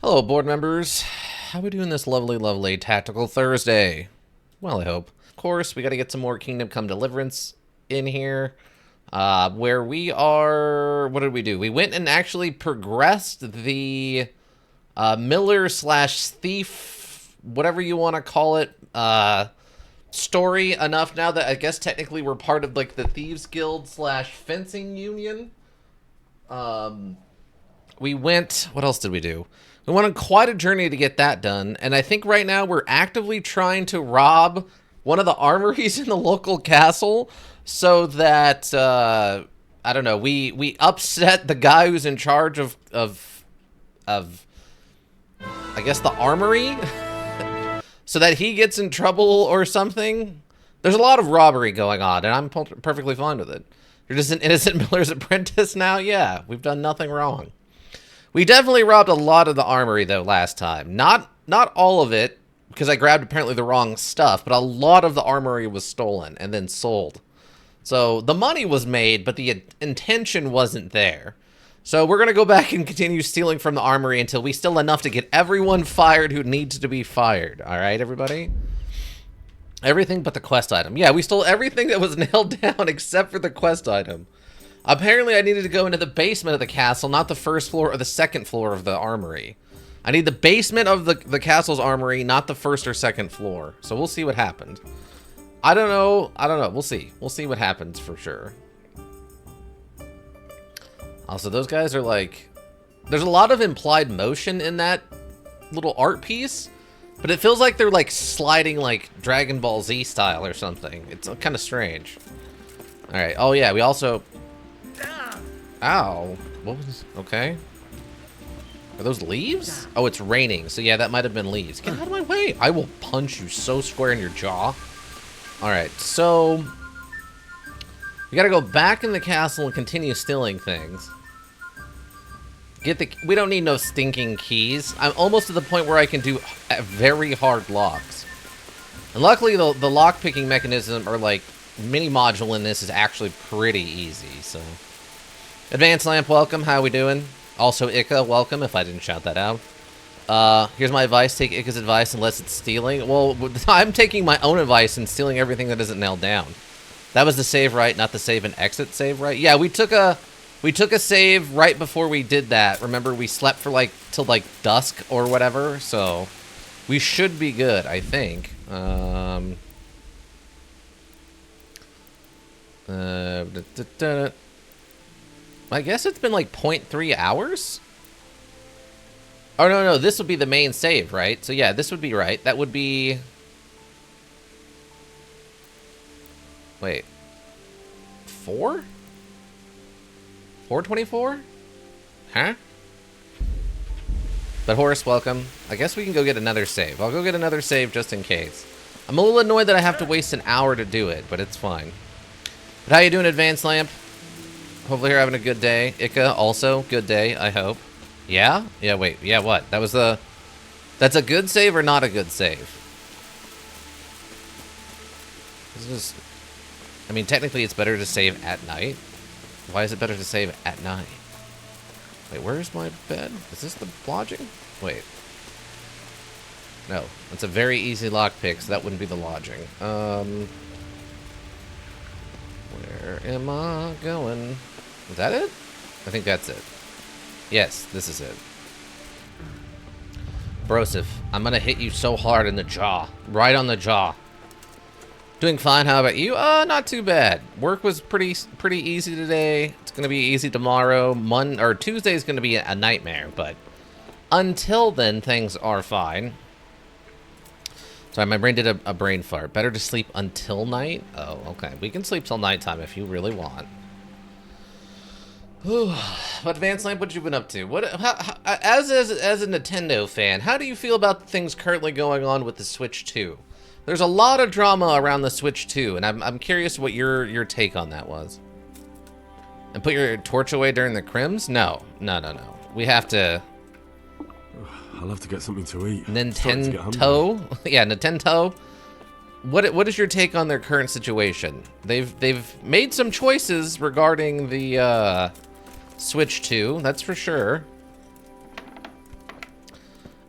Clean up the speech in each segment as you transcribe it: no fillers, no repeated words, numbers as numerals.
Hello, board members. How we doing this lovely Tactical Thursday? Well, I hope. Of course, we got to get some more Kingdom Come Deliverance in here. Where we are... What did we do? We went and actually progressed the Miller/Thief, whatever you want to call it, story enough now that I guess technically we're part of, like, the Thieves Guild/Fencing Union. We went... What else did we do? We went on quite a journey to get that done, and I think right now we're actively trying to rob one of the armories in the local castle so that, I don't know, we upset the guy who's in charge of I guess, the armory, so that he gets in trouble or something. There's a lot of robbery going on, and I'm perfectly fine with it. You're just an innocent miller's apprentice now? Yeah, we've done nothing wrong. We definitely robbed a lot of the armory, though, last time. Not all of it, because I grabbed apparently the wrong stuff, but a lot of the armory was stolen and then sold. So the money was made, but the intention wasn't there. So we're going to go back and continue stealing from the armory until we steal enough to get everyone fired who needs to be fired. All right, everybody? Everything but the quest item. Yeah, we stole everything that was nailed down except for the quest item. Apparently, I needed to go into the basement of the castle, not the first floor or the second floor of the armory. I need the basement of the castle's armory, not the first or second floor. So we'll see what happened. I don't know. We'll see. We'll see what happens for sure. Also, those guys are like... There's a lot of implied motion in that little art piece, but it feels like they're like sliding like Dragon Ball Z style or something. It's kind of strange. All right. Oh, yeah. We also... Ow. What was this? Okay. Are those leaves? Oh, it's raining. So, yeah, that might have been leaves. Get out of my way. I will punch you so square in your jaw. All right. So, we got to go back in the castle and continue stealing things. We don't need no stinking keys. I'm almost to the point where I can do very hard locks. And luckily, the lock-picking mechanism, or, like, mini-module in this is actually pretty easy, so... Advanced Lamp, welcome. How we doing? Also, Ika, welcome, if I didn't shout that out. Here's my advice. Take Ika's advice unless it's stealing. Well, I'm taking my own advice and stealing everything that isn't nailed down. That was the save right, not the save and exit save right. Yeah, we took a save right before we did that. Remember, we slept for, like, till, like, dusk or whatever, so... We should be good, I think. I guess it's been like 0.3 hours? Oh, no, this would be the main save, right? So yeah, this would be right. That would be... Wait. 4? 424? Huh? But Horace, welcome. I guess we can go get another save. I'll go get another save just in case. I'm a little annoyed that I have to waste an hour to do it, but it's fine. But how you doing, Advanced Lamp? Hopefully you're having a good day. Ika, also, good day, I hope. Yeah? Yeah, wait. Yeah, what? That was the... That's a good save or not a good save? This is... I mean, technically it's better to save at night. Why is it better to save at night? Wait, where's my bed? Is this the lodging? Wait. No, it's a very easy lockpick, so that wouldn't be the lodging. Where am I going? Is that it? I think that's it. Yes, this is it. Broseph, I'm gonna hit you so hard in the jaw. Right on the jaw. Doing fine, how about you? Not too bad. Work was pretty easy today. It's gonna be easy tomorrow. Tuesday's gonna be a nightmare, but until then, things are fine. Sorry, my brain did a brain fart. Better to sleep until night? Oh, okay. We can sleep till nighttime if you really want. What Advanced Lamp, what you been up to? As a Nintendo fan, how do you feel about things currently going on with the Switch 2? There's a lot of drama around the Switch 2, and I'm curious what your take on that was. And put your torch away during the crims? No. We have to... I'll have to get something to eat. Nintendo? Yeah, Nintendo. What is your take on their current situation? They've made some choices regarding the Switch 2, that's for sure.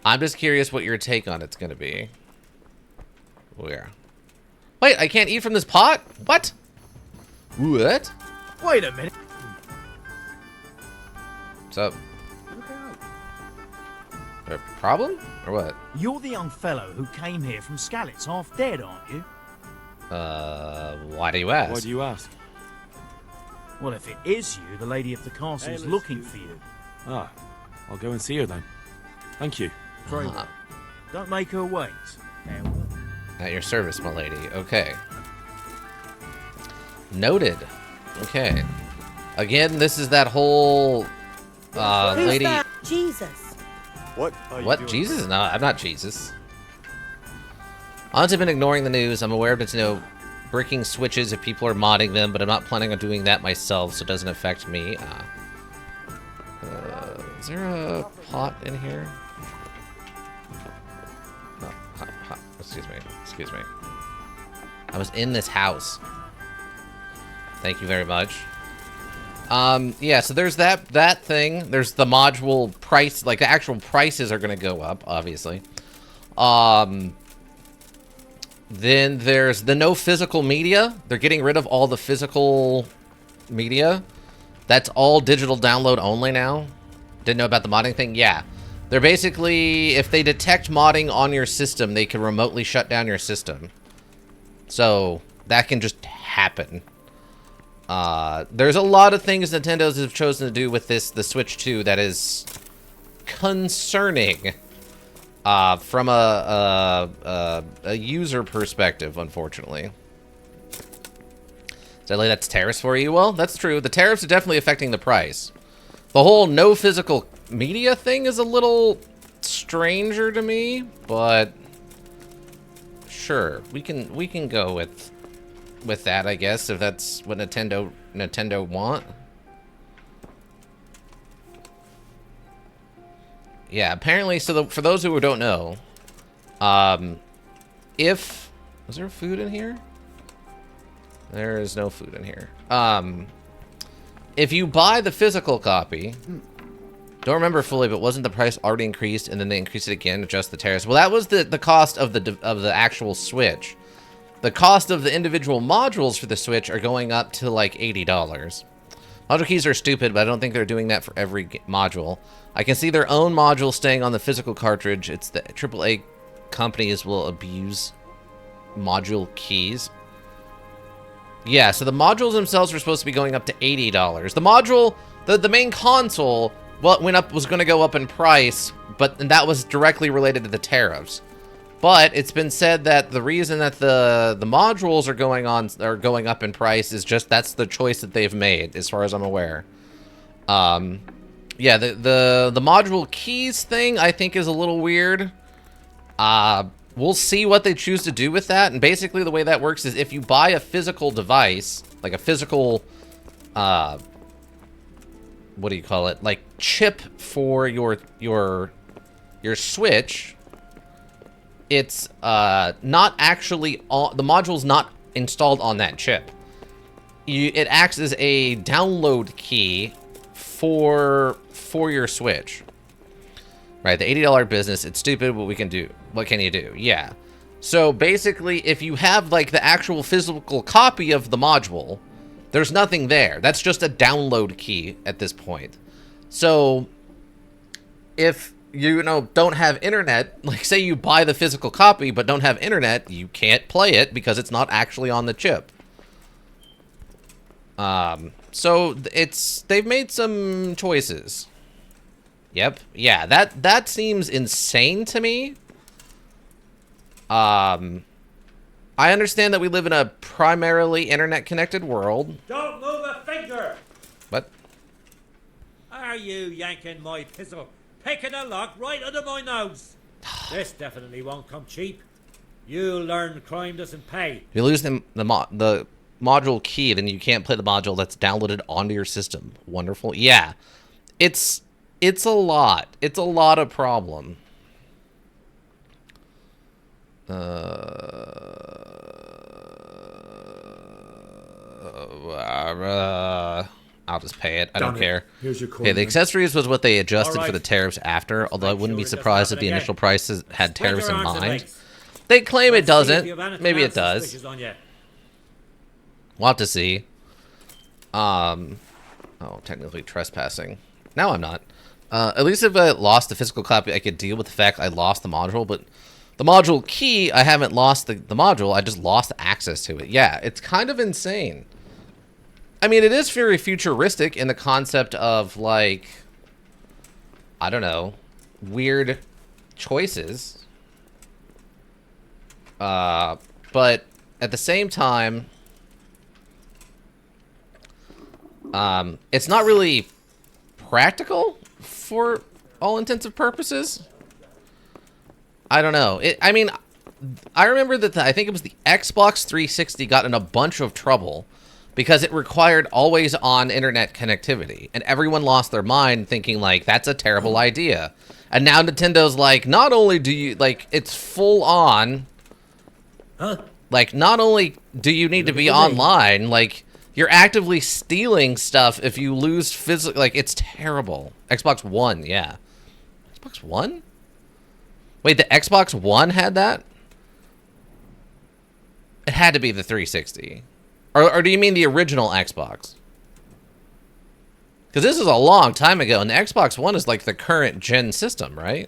I'm just curious what your take on it's going to be. Where? Wait, I can't eat from this pot? What? What? Wait a minute. What's up? A problem? Or what? You're the young fellow who came here from Skalitz half dead, aren't you? Why do you ask? Why do you ask? Well, if it is you, the lady of the castle's looking for you. Ah, I'll go and see her then. Thank you. Very well. Don't make her wait. Farewell. At your service, my lady. Okay. Noted. Okay. Again, this is that whole lady. Who's that? Jesus. What? Jesus? No, I'm not Jesus. Honestly, I've been ignoring the news. I'm aware of it's, breaking switches if people are modding them, but I'm not planning on doing that myself, so it doesn't affect me. Is there a pot in here? No, excuse me. Excuse me. I was in this house. Thank you very much. Yeah, so there's that thing. There's the module price, like the actual prices are gonna go up, obviously. Then there's the no physical media. They're getting rid of all the physical media. That's all digital download only now. Didn't know about the modding thing? Yeah. They're basically, if they detect modding on your system, they can remotely shut down your system. So that can just happen. There's a lot of things Nintendo's have chosen to do with the Switch 2 that is concerning from a user perspective, unfortunately. Did I lay that's tariffs for you? Well, that's true. The tariffs are definitely affecting the price. The whole no physical media thing is a little stranger to me, but sure, we can go with that, I guess, if that's what Nintendo want. Yeah, apparently, so for those who don't know, was there food in here? There is no food in here. If you buy the physical copy, don't remember fully, but wasn't the price already increased and then they increased it again, adjust the tariffs? Well, that was the cost of the actual Switch. The cost of the individual modules for the Switch are going up to like $80. Module keys are stupid, but I don't think they're doing that for every module. I can see their own module staying on the physical cartridge. It's the AAA companies will abuse module keys. Yeah, so the modules themselves are supposed to be going up to $80. The module, the main console, was going to go up in price, and that was directly related to the tariffs. But it's been said that the reason that the modules are going up in price is just that's the choice that they've made, as far as I'm aware. Yeah, the module keys thing I think is a little weird. We'll see what they choose to do with that. And basically the way that works is if you buy a physical device, like a physical, what do you call it? Like chip for your Switch, it's not actually on the module's not installed on that chip. It acts as a download key for your Switch. Right, the $80 business, it's stupid, but we can do. What can you do? Yeah. So basically, if you have like the actual physical copy of the module, there's nothing there. That's just a download key at this point. So if you don't have internet, like say you buy the physical copy but don't have internet, you can't play it because it's not actually on the chip. So they've made some choices. Yep. Yeah, that seems insane to me. I understand that we live in a primarily internet-connected world. Don't move a finger! What? Are you yanking my pistol? Picking a lock right under my nose! This definitely won't come cheap. You'll learn crime doesn't pay. If you lose the module key, then you can't play the module that's downloaded onto your system. Wonderful. Yeah. It's a lot. It's a lot of problem. I'll just pay it. I don't Done it. care. Here's your Okay, coin, the then. accessories was what they adjusted All for the right. tariffs after, although I Make wouldn't be sure it doesn't surprised if happen the again. initial prices had Spread tariffs your in arms and mind. legs. They claim it Let's see if you have doesn't. anything Maybe it else does. suspicious on you. We'll have to see. Oh, technically trespassing. Now I'm not. At least if I lost the physical copy, I could deal with the fact I lost the module, but the module key, I haven't lost the module, I just lost access to it. Yeah, it's kind of insane. I mean, it is very futuristic in the concept of, like, I don't know, weird choices. But at the same time, it's not really practical for all intensive purposes. I don't know. I mean, I remember that I think it was the Xbox 360 got in a bunch of trouble because it required always-on internet connectivity, and everyone lost their mind thinking, like, that's a terrible idea. And now Nintendo's like, not only do you, like, it's full on, like, not only do you need to be online, like, you're actively stealing stuff if you lose physical, like, it's terrible. Xbox One, yeah. Xbox One? Wait, the Xbox One had that? It had to be the 360. Or do you mean the original Xbox? Because this is a long time ago, and the Xbox One is like the current gen system, right?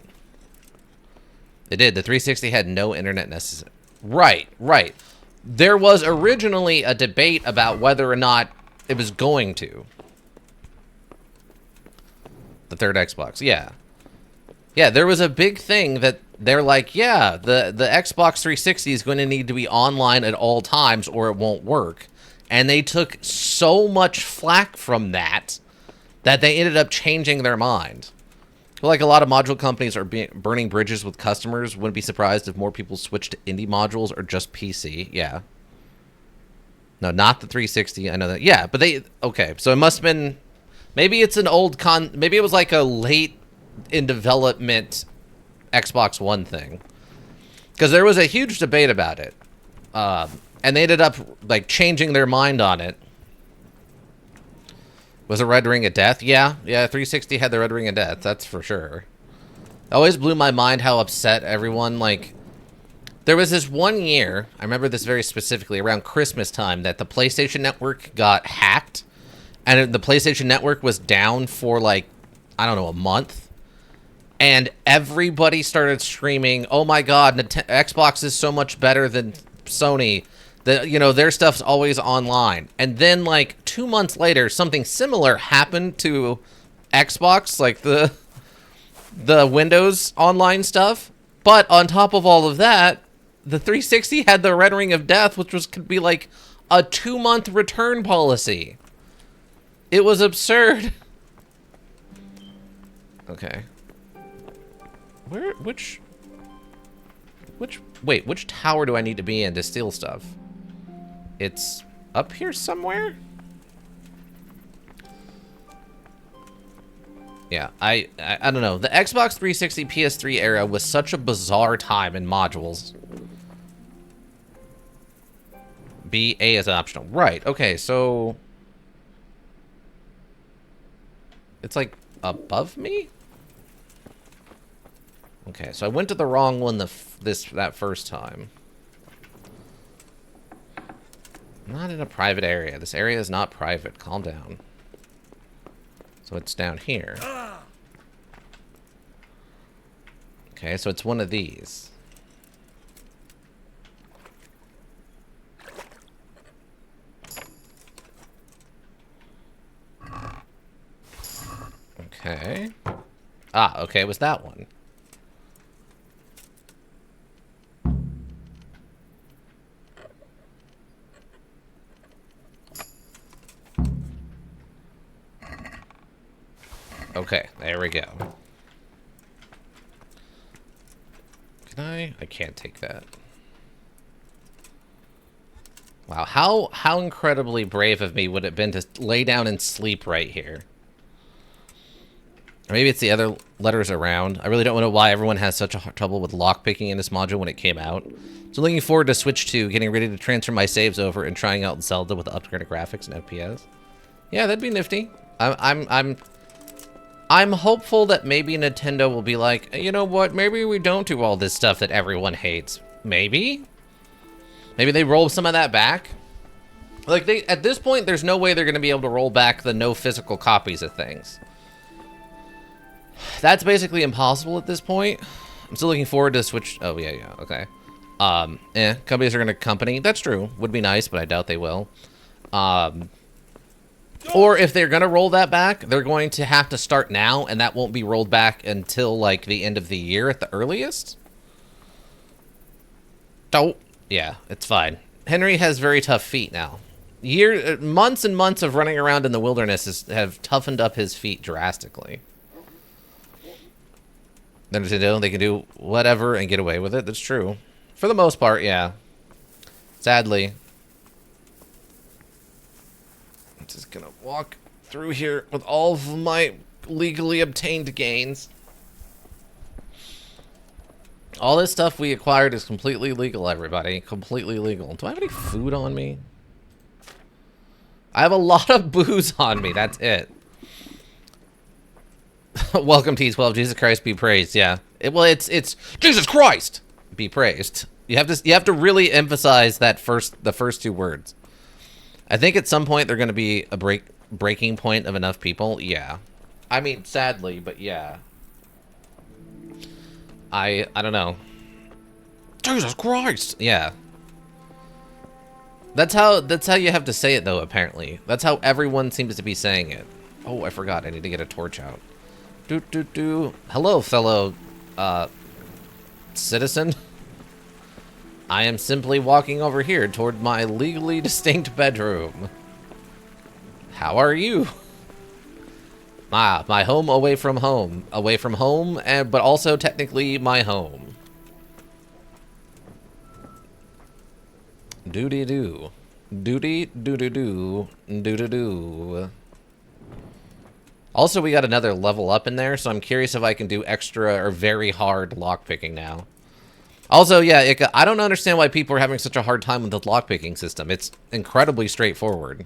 It did. The 360 had no internet necessary. Right, right. There was originally a debate about whether or not it was going to. The third Xbox, yeah. Yeah, there was a big thing that they're like, yeah, the Xbox 360 is going to need to be online at all times or it won't work. And they took so much flack from that they ended up changing their mind. Well, like a lot of module companies are burning bridges with customers. Wouldn't be surprised if more people switch to indie modules or just PC. Yeah. No, not the 360. I know that. Yeah, but okay. So it must have been, maybe it's an old maybe it was like a late in development Xbox One thing. Because there was a huge debate about it. And they ended up like changing their mind on it. Was it Red Ring of Death? Yeah, 360 had the Red Ring of Death, that's for sure. It always blew my mind how upset everyone, like, there was this one year, I remember this very specifically, around Christmas time, that the PlayStation Network got hacked, and the PlayStation Network was down for, like, I don't know, a month, and everybody started screaming, oh my god, Xbox is so much better than Sony. You know, their stuff's always online. And then, like, 2 months later, something similar happened to Xbox, like the Windows online stuff. But on top of all of that, the 360 had the Red Ring of Death, which could be like a 2-month return policy. It was absurd. Okay. Which tower do I need to be in to steal stuff? It's up here somewhere? Yeah, I don't know. The Xbox 360 PS3 era was such a bizarre time in modules. B, A is optional. Right, okay, so... It's like above me? Okay, so I went to the wrong one that first time. I'm not in a private area. This area is not private. Calm down. So it's down here. Okay, so it's one of these. Okay. Ah, okay, it was that one. Okay, there we go. Can I? I can't take that. Wow, how incredibly brave of me would it have been to lay down and sleep right here. Or maybe it's the other letters around. I really don't know why everyone has such a trouble with lockpicking in this module when it came out. So looking forward to Switch 2, getting ready to transfer my saves over and trying out Zelda with upgraded graphics and FPS. Yeah, that'd be nifty. I'm hopeful that maybe Nintendo will be like, you know what? Maybe we don't do all this stuff that everyone hates. Maybe they roll some of that back. Like at this point, there's no way they're going to be able to roll back the no physical copies of things. That's basically impossible at this point. I'm still looking forward to Switch. Oh yeah, okay. Companies are going to company. That's true. Would be nice, but I doubt they will. Or if they're going to roll that back, they're going to have to start now, and that won't be rolled back until, like, the end of the year at the earliest. Oh, yeah, it's fine. Henry has very tough feet now. Months and months of running around in the wilderness have toughened up his feet drastically. Then they can do whatever and get away with it. That's true. For the most part, yeah. Sadly. I'm just gonna walk through here with all of my legally obtained gains. All this stuff we acquired is completely legal, everybody. Completely legal. Do I have any food on me? I have a lot of booze on me. That's it. Welcome T12. Jesus Christ be praised. Yeah. It's Jesus Christ be praised. You have to really emphasize the first two words. I think at some point they're going to be a breaking point of enough people. Yeah. I mean, sadly, but yeah. I don't know. Jesus Christ. Yeah. That's how you have to say it though, apparently. That's how everyone seems to be saying it. Oh, I forgot. I need to get a torch out. Hello, fellow citizen. I am simply walking over here toward my legally distinct bedroom. How are you? My home away from home. Away from home, but also technically my home. Doody-doo. Doody-doo-doo-doo. Doo-doo-doo. Also, we got another level up in there, so I'm curious if I can do extra or very hard lockpicking now. Also, yeah, I don't understand why people are having such a hard time with the lockpicking system. It's incredibly straightforward.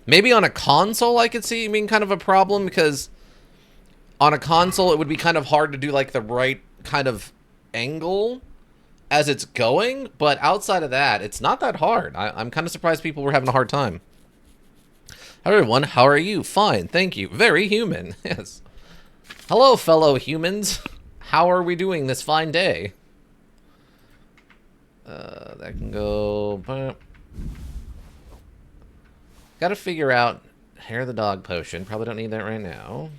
Maybe on a console I could see being kind of a problem, because on a console it would be kind of hard to do like the right kind of angle as it's going, but outside of that, it's not that hard. I'm kind of surprised people were having a hard time. Hello everyone, how are you? Fine, thank you. Very human, yes. Hello fellow humans. How are we doing this fine day? That can go... Gotta figure out hair of the dog potion. Probably don't need that right now.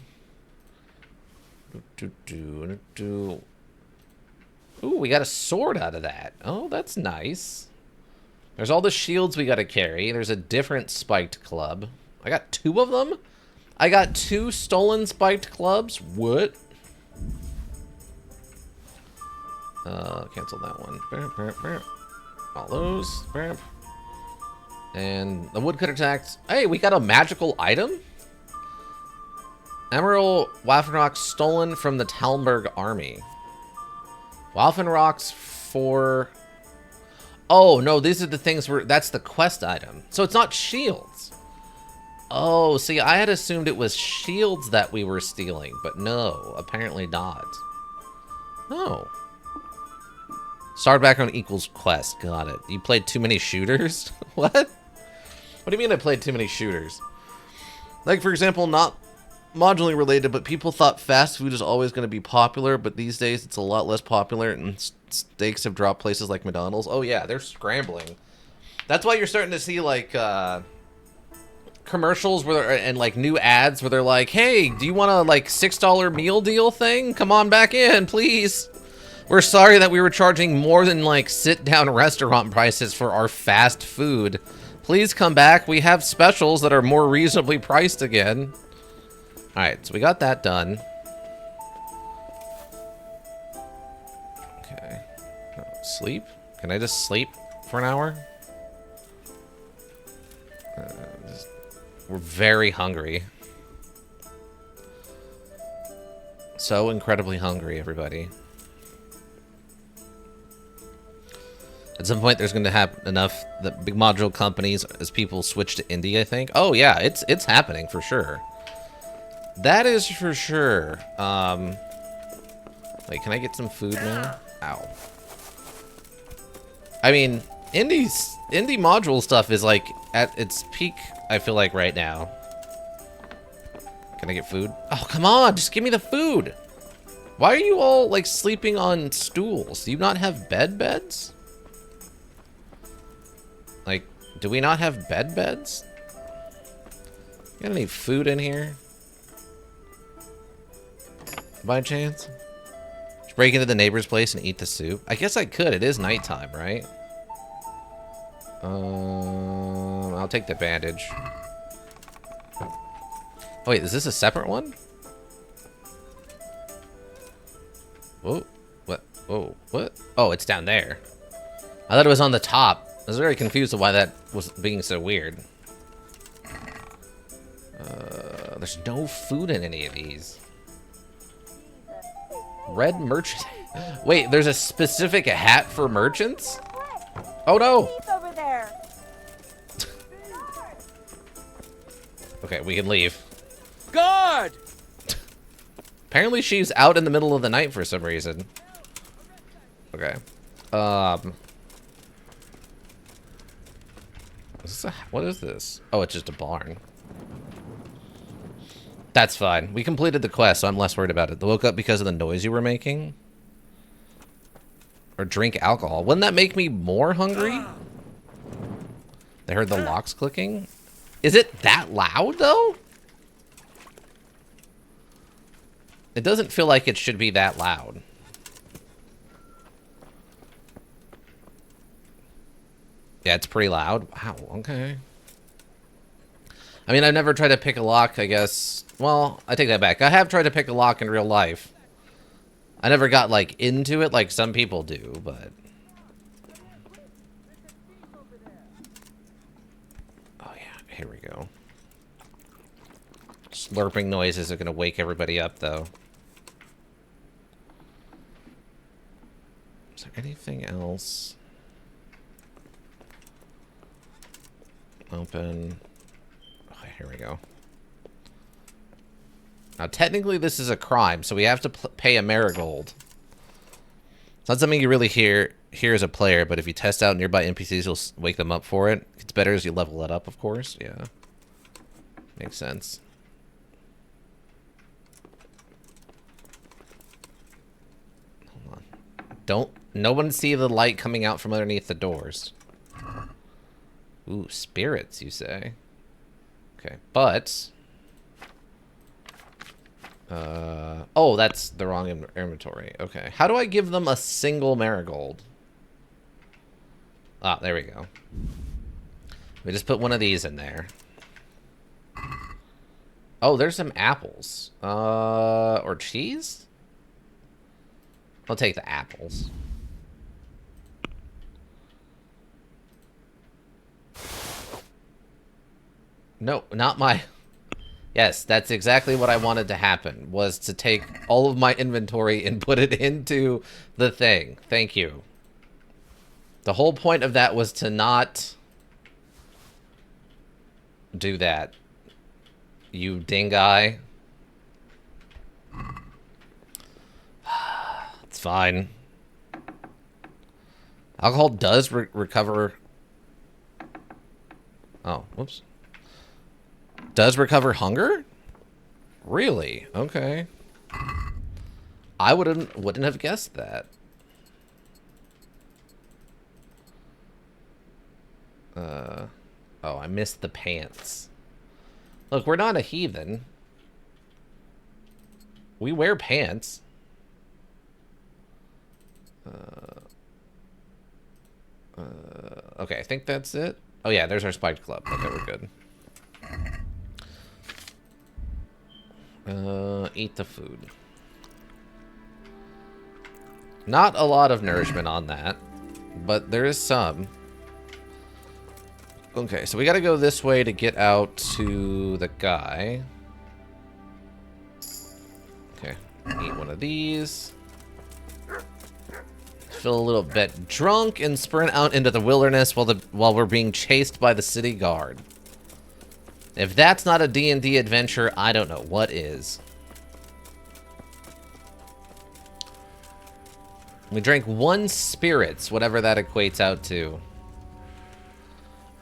Ooh, we got a sword out of that. Oh, that's nice. There's all the shields we gotta carry. There's a different spiked club. I got 2 of them? I got 2 stolen spiked clubs? What? Cancel that one. All those. And the woodcutter attacked. Hey, we got a magical item? Emerald Waffenrock stolen from the Talmberg army. Waffenrocks for... Oh, no, these are the things where... That's the quest item. So it's not shields. Oh, see, I had assumed it was shields that we were stealing, but no, apparently not. No. Start background equals quest. Got it. You played too many shooters? What? What do you mean I played too many shooters? Like, for example, not modularly related, but people thought fast food is always going to be popular, but these days it's a lot less popular, and steaks have dropped places like McDonald's. Oh, yeah, they're scrambling. That's why you're starting to see, like, commercials where and like new ads where they're like, hey, do you want a like $6 meal deal thing? Come on back in, please. We're sorry that we were charging more than like sit down restaurant prices for our fast food. Please come back. We have specials that are more reasonably priced again. All right, so we got that done. Okay. Oh, sleep? Can I just sleep for an hour? We're very hungry. So incredibly hungry, everybody. At some point, there's going to have enough the big module companies as people switch to indie, I think. Oh, yeah, it's happening for sure. That is for sure. Wait, can I get some food now? Ow. I mean, indie module stuff is like at its peak, I feel like, right now. Can I get food? Oh, come on, just give me the food. Why are you all like sleeping on stools? Do you not have beds? Like, do we not have beds? Got any food in here? By chance? Just break into the neighbor's place and eat the soup? I guess I could. It is nighttime, right? I'll take the bandage. Oh, wait, is this a separate one? Whoa. What? Whoa. What? Oh, it's down there. I thought it was on the top. I was very confused of why that was being so weird. There's no food in any of these. Red merchant. Wait, there's a specific hat for merchants? Oh no! Over there. Okay, we can leave. Guard! Apparently she's out in the middle of the night for some reason. Okay. What is this? Oh, it's just a barn. That's fine. We completed the quest, so I'm less worried about it. They woke up because of the noise you were making? Or drink alcohol. Wouldn't that make me more hungry? They heard the locks clicking? Is it that loud, though? It doesn't feel like it should be that loud. Yeah, it's pretty loud. Wow, okay. I mean, I've never tried to pick a lock, I guess. Well, I take that back. I have tried to pick a lock in real life. I never got, like, into it like some people do, but... Oh, yeah, here we go. Slurping noises are gonna wake everybody up, though. Is there anything else? Open. Oh, here we go. Now, technically, this is a crime, so we have to pay a marigold. It's not something you really hear as a player, but if you test out nearby NPCs, you'll wake them up for it. It's better as you level it up, of course. Yeah. Makes sense. Hold on. No one see the light coming out from underneath the doors. Ooh, spirits, you say? Okay, but... oh, that's the wrong inventory. Okay, how do I give them a single marigold? Ah, there we go. We just put one of these in there. Oh, there's some apples. Or cheese? I'll take the apples. No, not my... Yes, that's exactly what I wanted to happen, was to take all of my inventory and put it into the thing. Thank you. The whole point of that was to not do that. You dinguy. It's fine. Alcohol does recover... Oh, whoops. Does recover hunger? Really? Okay. I wouldn't have guessed that. Oh, I missed the pants. Look, we're not a heathen. We wear pants. Okay, I think that's it. Oh yeah, there's our spiked club. Okay, we're good. Eat the food. Not a lot of nourishment on that, but there is some. Okay, so we gotta go this way to get out to the guy. Okay, eat one of these. feel a little bit drunk and sprint out into the wilderness while we're being chased by the city guard. If that's not a D&D adventure, I don't know what is. We drank 1 spirits, whatever that equates out to.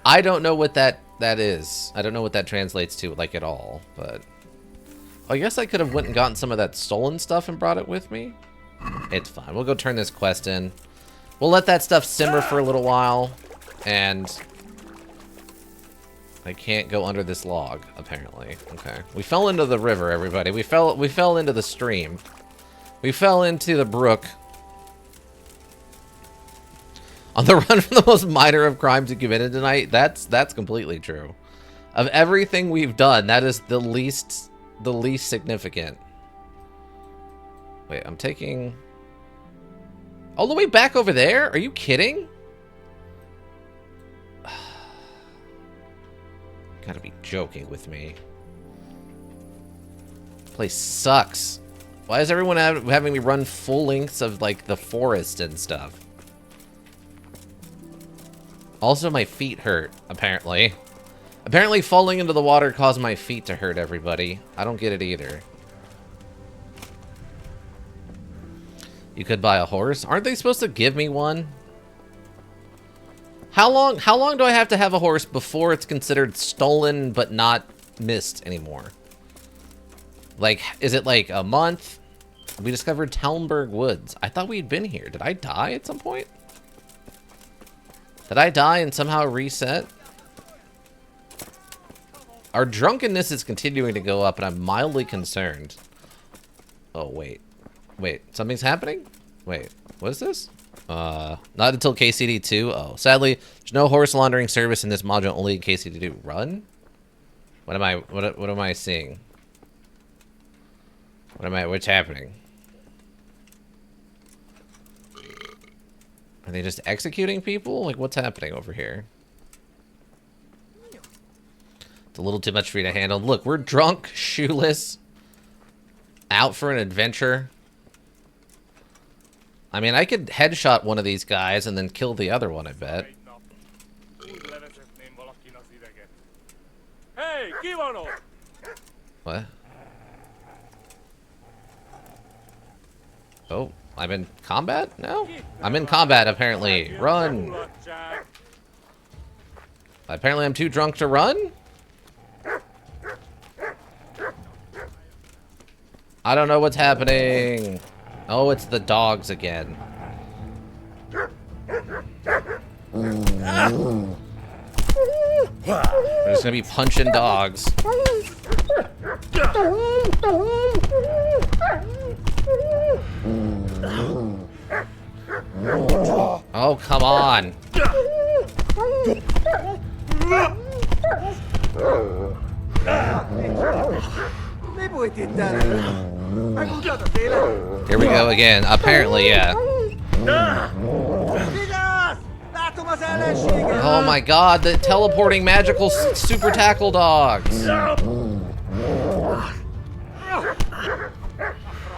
I don't know what that is. I don't know what that translates to, like, at all, but... I guess I could have went and gotten some of that stolen stuff and brought it with me. It's fine. We'll go turn this quest in. We'll let that stuff simmer for a little while, and... I can't go under this log, apparently. Okay. We fell into the river, everybody. We fell into the stream. We fell into the brook. On the run from the most minor of crimes you committed tonight, that's completely true. Of everything we've done, that is the least significant. Wait, I'm taking... All the way back over there? Are you kidding? Gotta be joking with me. Place sucks. Why is everyone having me run full lengths of, like, the forest and stuff? Also, my feet hurt, apparently. Apparently, falling into the water caused my feet to hurt, everybody. I don't get it either. You could buy a horse? Aren't they supposed to give me one? How long do I have to have a horse before it's considered stolen but not missed anymore? Like, is it like a month? We discovered Talmberg Woods. I thought we'd been here. Did I die at some point? Did I die and somehow reset? Our drunkenness is continuing to go up, and I'm mildly concerned. Oh, wait. Wait, something's happening? Wait, what is this? Not until KCD 2. Oh, sadly, there's no horse laundering service in this module, only in KCD 2. Run? What am I seeing? What's happening? Are they just executing people? Like, what's happening over here? It's a little too much for you to handle. Look, we're drunk, shoeless, out for an adventure. I mean, I could headshot one of these guys and then kill the other one, I bet. What? Oh, I'm in combat? No? I'm in combat, apparently. Run! Apparently I'm too drunk to run? I don't know what's happening. Oh, it's the dogs again. We're just gonna be punching dogs. Oh, come on. Here we go again. Apparently, yeah. Oh my god, the teleporting magical super tackle dogs.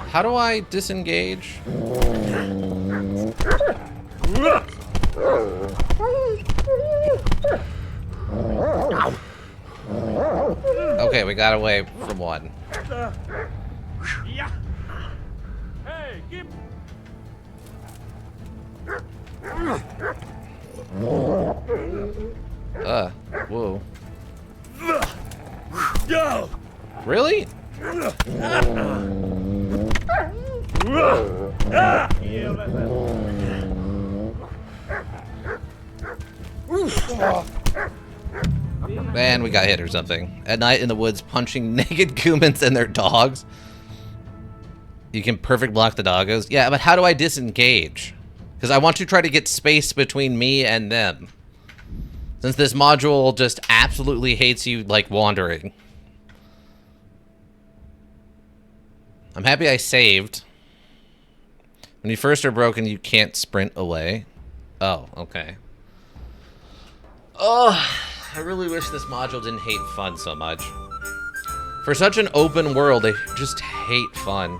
How do I disengage? Okay, we got away from one. Whoa. Really? Man, we got hit or something. At night in the woods, punching naked Kumans and their dogs. You can perfect block the doggos. Yeah, but how do I disengage? Because I want to try to get space between me and them. Since this module just absolutely hates you, like, wandering. I'm happy I saved. When you first are broken, you can't sprint away. Oh, okay. Oh, I really wish this module didn't hate fun so much. For such an open world, they just hate fun.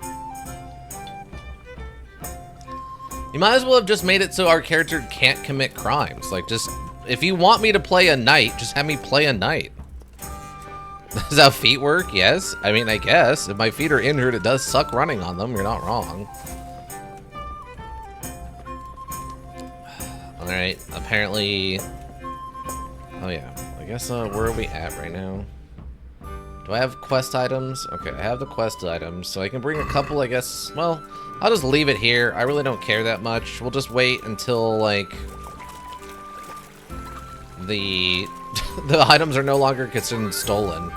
You might as well have just made it so our character can't commit crimes. Like, just, if you want me to play a knight, just have me play a knight. Does how feet work? Yes. I mean, I guess. If my feet are injured, it does suck running on them. You're not wrong. Alright, apparently... Oh yeah, I guess, where are we at right now? Do I have quest items? Okay, I have the quest items, so I can bring a couple, I guess. Well, I'll just leave it here. I really don't care that much. We'll just wait until, like, the the items are no longer considered stolen.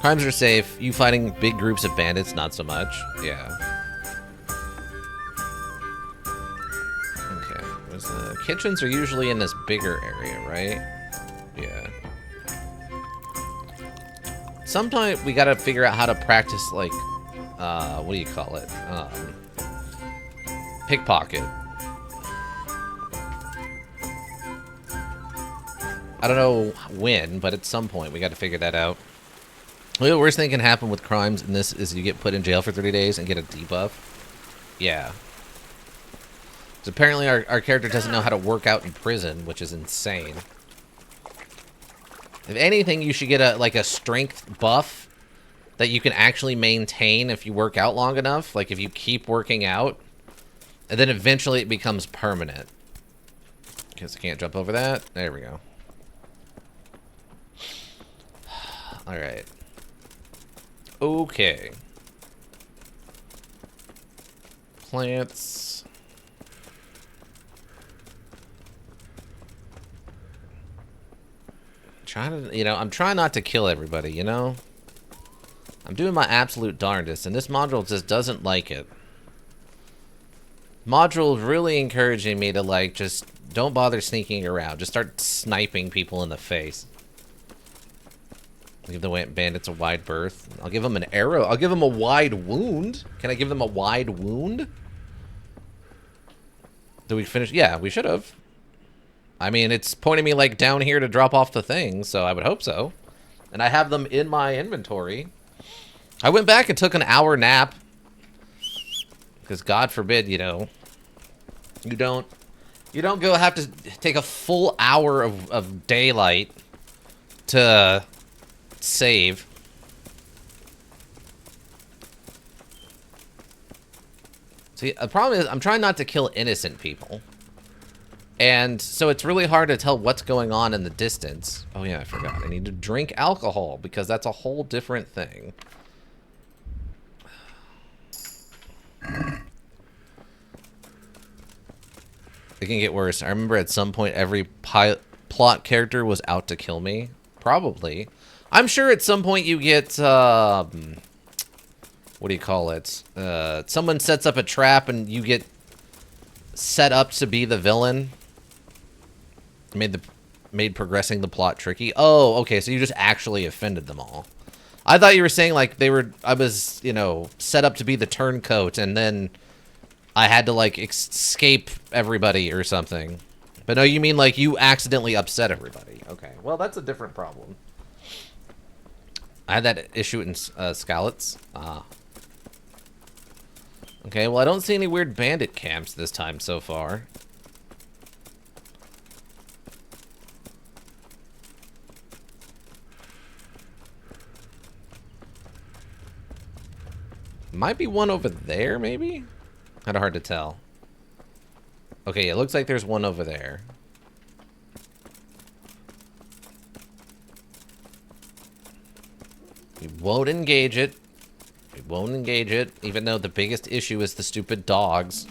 Crimes are safe. You fighting big groups of bandits, not so much. Yeah. Okay. The kitchens are usually in this bigger area, right? Yeah. Sometime we gotta figure out how to practice, like, what do you call it? Pickpocket. I don't know when, but at some point we gotta figure that out. Well, the worst thing can happen with crimes in this is you get put in jail for 30 days and get a debuff. Yeah. Because apparently our character doesn't know how to work out in prison, which is insane. If anything, you should get a strength buff that you can actually maintain if you work out long enough. Like if you keep working out, and then eventually it becomes permanent. Guess I can't jump over that. There we go. Alright. Okay. Plants. Trying to, I'm trying not to kill everybody, you know? I'm doing my absolute darndest, and this module just doesn't like it. Module is really encouraging me to, like, just don't bother sneaking around. Just start sniping people in the face. I'll give the bandits a wide berth. I'll give them an arrow. I'll give them a wide wound. Can I give them a wide wound? Did we finish? Yeah, we should have. I mean, it's pointing me, like, down here to drop off the thing, so I would hope so. And I have them in my inventory. I went back and took an hour nap. Because God forbid, you don't go have to take a full hour of daylight to save. See, the problem is I'm trying not to kill innocent people. And so it's really hard to tell what's going on in the distance. Oh yeah, I forgot. I need to drink alcohol because that's a whole different thing. It can get worse. I remember at some point every plot character was out to kill me. Probably. I'm sure at some point you get, what do you call it? Someone sets up a trap and you get set up to be the villain. Made progressing the plot tricky. Oh, okay, so you just actually offended them all. I thought you were saying, like, I was, set up to be the turncoat, and then I had to, like, escape everybody or something. But no, you mean, like, you accidentally upset everybody. Okay, well, that's a different problem. I had that issue in Skalitz. Ah. Okay, well, I don't see any weird bandit camps this time so far. Might be one over there, maybe? Kind of hard to tell. Okay, it looks like there's one over there. We won't engage it. We won't engage it, even though the biggest issue is the stupid dogs.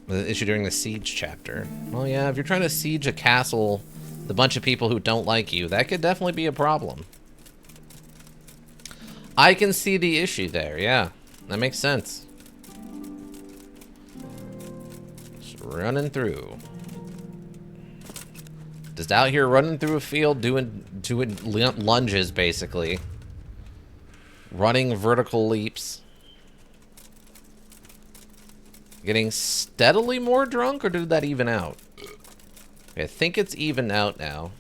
The issue during the siege chapter. Well, yeah, if you're trying to siege a castle with a bunch of people who don't like you, that could definitely be a problem. I can see the issue there, yeah. That makes sense. Just running through. Just out here running through a field doing lunges, basically. Running vertical leaps. Getting steadily more drunk, or did that even out? Okay, I think it's even out now.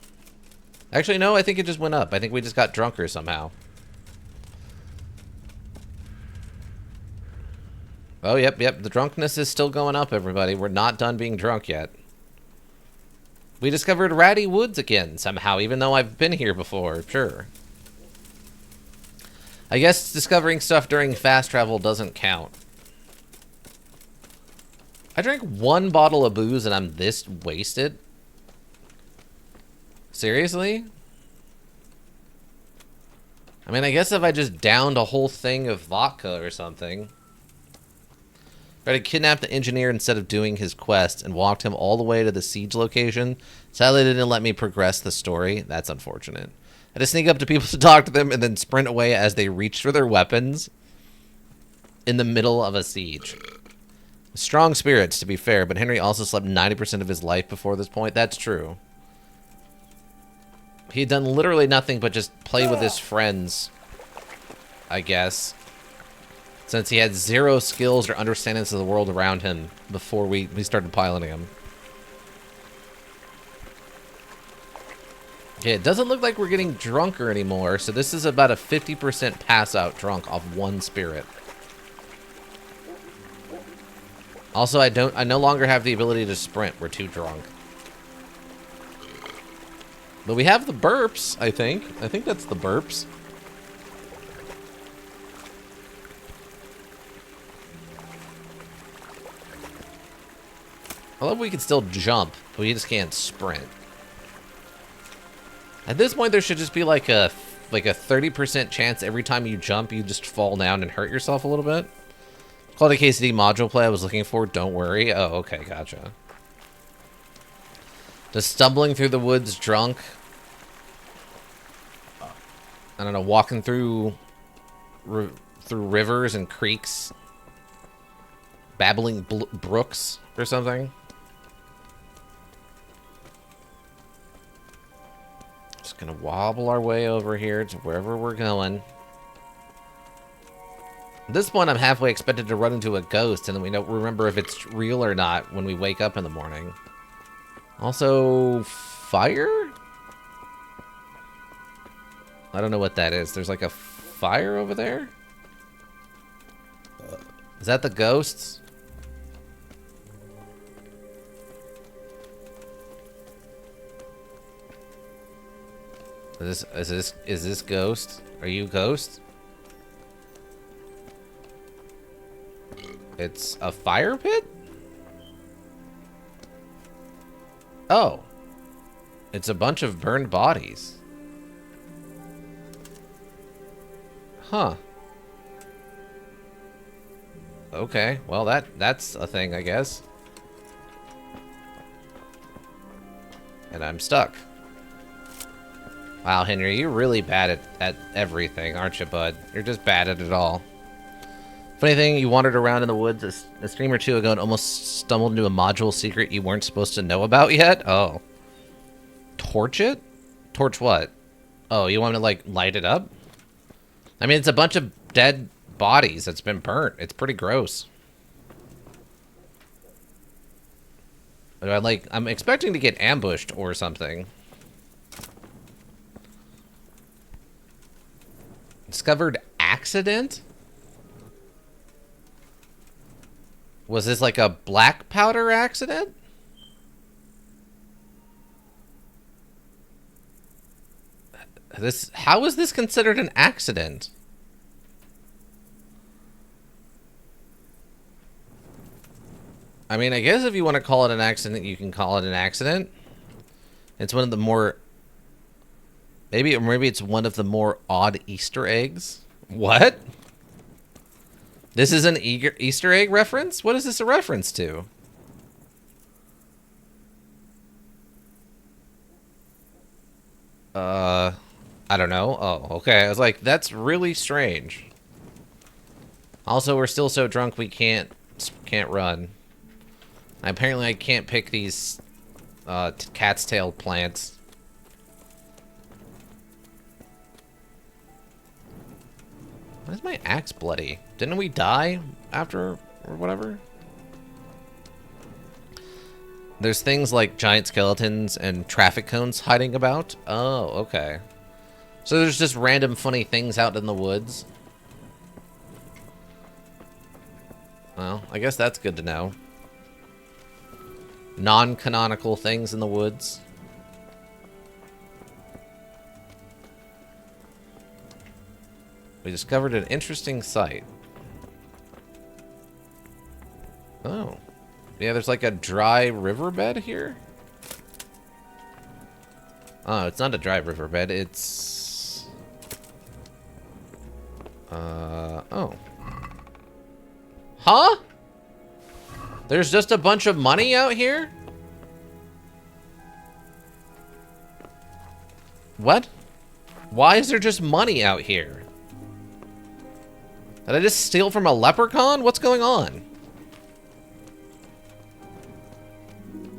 Actually, no, I think it just went up. I think we just got drunker somehow. Oh, yep. The drunkenness is still going up, everybody. We're not done being drunk yet. We discovered Ratty Woods again, somehow, even though I've been here before. Sure. I guess discovering stuff during fast travel doesn't count. I drank 1 bottle of booze and I'm this wasted? Seriously? I mean, I guess if I just downed a whole thing of vodka or something. Tried to kidnap the engineer instead of doing his quest and walked him all the way to the siege location. Sadly, they didn't let me progress the story. That's unfortunate. I had to sneak up to people to talk to them and then sprint away as they reached for their weapons in the middle of a siege. Strong spirits, to be fair, but Henry also slept 90% of his life before this point. That's true. He had done literally nothing but just play with his friends, I guess. Since he had 0 skills or understandings of the world around him before we started piloting him. Okay, it doesn't look like we're getting drunker anymore, so this is about a 50% pass out drunk off 1 spirit. Also, I no longer have the ability to sprint. We're too drunk. But we have the burps, I think. I think that's the burps. I love we can still jump, but we just can't sprint. At this point, there should just be like a 30% chance every time you jump, you just fall down and hurt yourself a little bit. Called a KCD module play I was looking for. Don't worry. Oh, okay, gotcha. Just stumbling through the woods drunk. I don't know, walking through rivers and creeks, babbling brooks or something. Just gonna wobble our way over here to wherever we're going. At this point, I'm halfway expected to run into a ghost, and then we don't remember if it's real or not when we wake up in the morning. Also, fire? I don't know what that is. There's like a fire over there? Is that the ghosts? Is this ghost? Are you ghost? It's a fire pit? Oh. It's a bunch of burned bodies. Huh. Okay, well that's a thing, I guess. And I'm stuck. Wow, Henry, you're really bad at everything, aren't you, bud? You're just bad at it all. Funny thing, you wandered around in the woods a stream or two ago and almost stumbled into a module secret you weren't supposed to know about yet? Oh. Torch it? Torch what? Oh, you want to, like, light it up? I mean, it's a bunch of dead bodies that's been burnt. It's pretty gross. But I'm expecting to get ambushed or something. Discovered accident? Was this like a black powder accident? How is this considered an accident? I mean, I guess if you want to call it an accident, you can call it an accident. It's one of the more... Maybe it's one of the more odd Easter eggs. What? This is an Easter egg reference? What is this a reference to? I don't know. Oh, okay. I was like, that's really strange. Also, we're still so drunk we can't run. Apparently, I can't pick these cat's tail plants. Why is my axe bloody? Didn't we die after or whatever? There's things like giant skeletons and traffic cones hiding about. Oh, okay. So there's just random funny things out in the woods. Well, I guess that's good to know. Non-canonical things in the woods. We discovered an interesting site. Oh. Yeah, there's like a dry riverbed here. Oh, it's not a dry riverbed, it's... oh. Huh? There's just a bunch of money out here? What? Why is there just money out here? Did I just steal from a leprechaun? What's going on?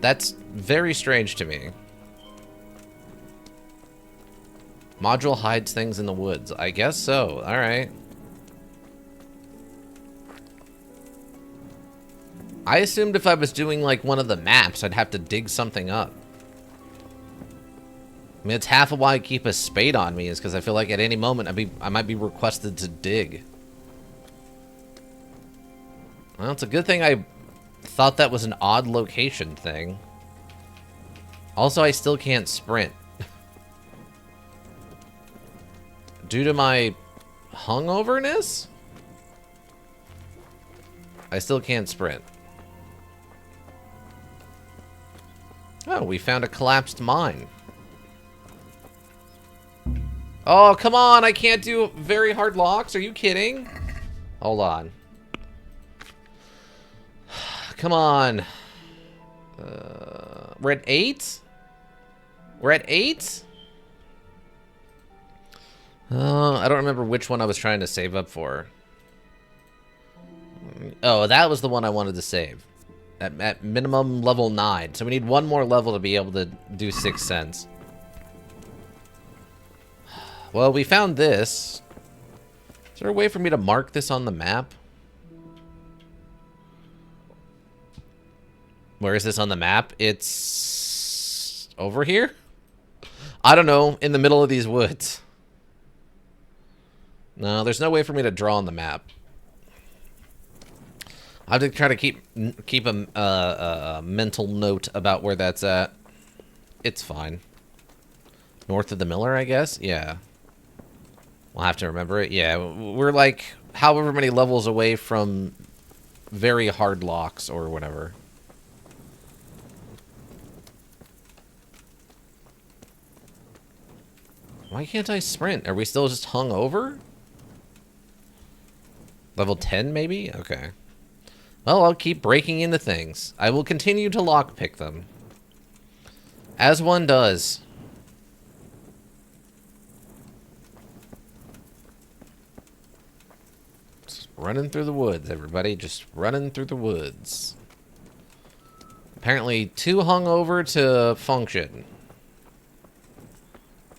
That's very strange to me. Module hides things in the woods. I guess so. Alright. I assumed if I was doing like one of the maps, I'd have to dig something up. I mean, it's half of why I keep a spade on me is because I feel like at any moment I might be requested to dig. Well, it's a good thing I thought that was an odd location thing. Also, I still can't sprint. Due to my hungoverness? I still can't sprint. Oh, we found a collapsed mine. Oh, come on! I can't do very hard locks? Are you kidding? Hold on. Come on. We're at 8? We're at 8? I don't remember which one I was trying to save up for. Oh, that was the one I wanted to save. At minimum level 9. So we need one more level to be able to do 6 cents. Well, we found this. Is there a way for me to mark this on the map? Where is this on the map? It's over here? I don't know, in the middle of these woods. No, there's no way for me to draw on the map. I have to try to keep a mental note about where that's at. It's fine. North of the Miller, I guess? Yeah. We'll have to remember it. Yeah, we're like however many levels away from very hard locks or whatever. Why can't I sprint? Are we still just hung over? Level 10, maybe? Okay. Well, I'll keep breaking into things. I will continue to lockpick them. As one does. Just running through the woods, everybody. Just running through the woods. Apparently too hungover to function.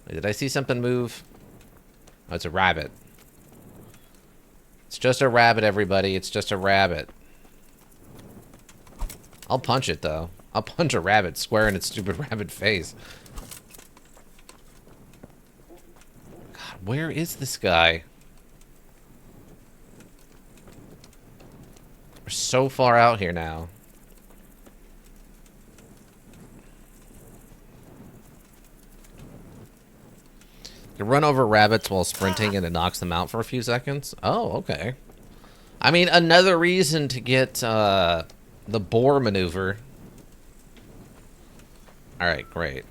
Did I see something move? Oh, it's a rabbit. It's just a rabbit, everybody. It's just a rabbit. I'll punch it, though. I'll punch a rabbit square in its stupid rabbit face. God, where is this guy? We're so far out here now. You run over rabbits while sprinting and it knocks them out for a few seconds? Oh, okay. I mean, another reason to get the boar maneuver. Alright, great.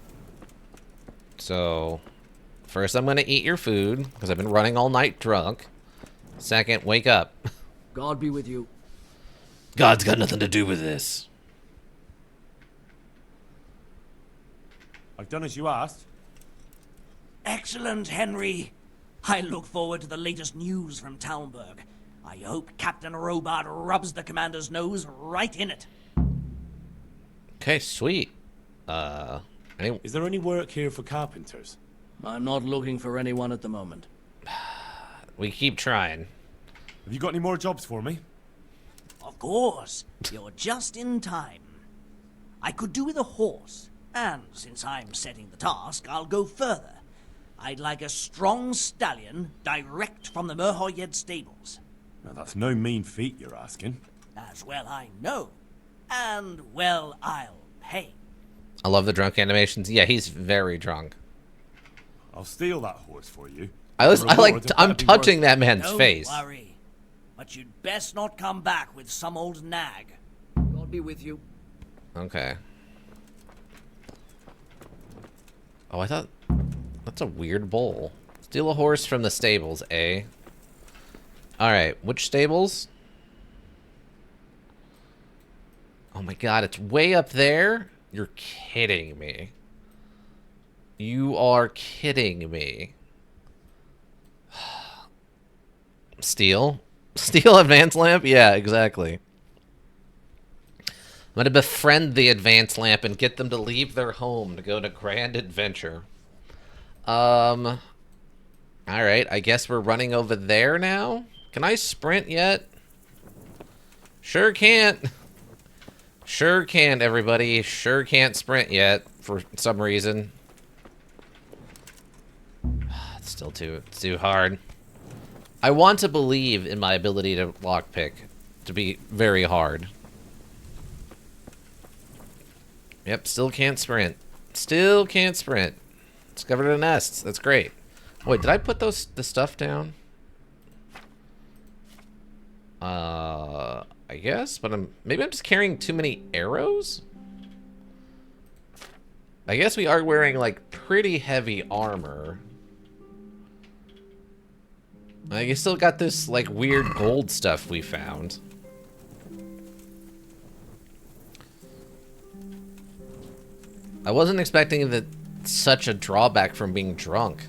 So, first I'm going to eat your food, because I've been running all night drunk. Second, wake up. God be with you. God's got nothing to do with this. I've done as you asked. Excellent, Henry. I look forward to the latest news from Talmberg. I hope Captain Robart rubs the commander's nose right in it. Okay, sweet. Is there any work here for carpenters? I'm not looking for anyone at the moment. We keep trying. Have you got any more jobs for me? Of course. You're just in time. I could do with a horse, and since I'm setting the task, I'll go further. I'd like a strong stallion direct from the Merhoyed stables. Now, that's no mean feat you're asking. As well I know, and well I'll pay. I love the drunk animations. Yeah, he's very drunk. I'll steal that horse for you. I'm Reward, touching that man's Don't face. worry, but you'd best not come back with some old nag. God be with you. Okay. Oh, I thought... That's a weird bowl. Steal a horse from the stables, eh? Alright, which stables? Oh my god, it's way up there? You're kidding me. You are kidding me. Steal? Steal advance lamp? Yeah, exactly. I'm gonna befriend the advance lamp and get them to leave their home to go on a grand adventure. Alright, I guess we're running over there now? Can I sprint yet? Sure can't. Sure can't, everybody. Sure can't sprint yet, for some reason. It's still too hard. I want to believe in my ability to lockpick to be very hard. Yep, still can't sprint. Still can't sprint. Discovered a nest. That's great. Wait, did I put the stuff down? I guess, but maybe I'm just carrying too many arrows? I guess we are wearing, like, pretty heavy armor. I still got this, like, weird gold stuff we found. I wasn't expecting such a drawback from being drunk.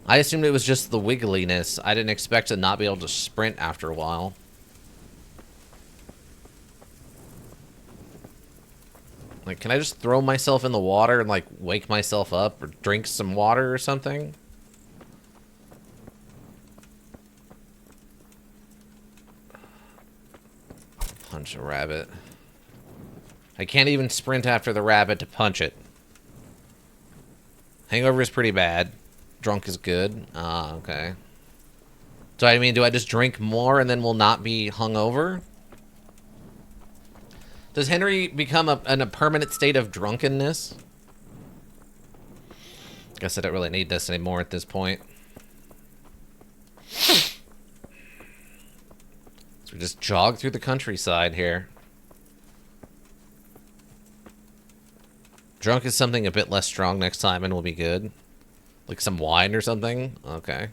I assumed it was just the wiggliness. I didn't expect to not be able to sprint after a while. Like, can I just throw myself in the water and, like, wake myself up or drink some water or something? Punch a rabbit. I can't even sprint after the rabbit to punch it. Hangover is pretty bad. Drunk is good. Ah, okay. So, I mean, do I just drink more and then we'll not be hungover? Does Henry become in a permanent state of drunkenness? Guess I don't really need this anymore at this point. So we just jog through the countryside here. Drunk is something a bit less strong next time and we'll be good. Like some wine or something? Okay.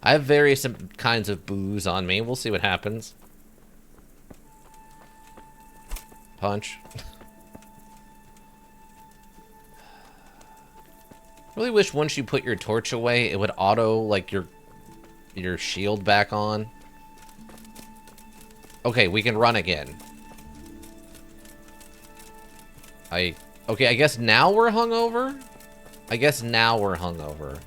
I have various kinds of booze on me. We'll see what happens. Punch. Really wish once you put your torch away, it would auto, like, your shield back on. Okay, we can run again. Okay, I guess now we're hungover? I guess now we're hungover.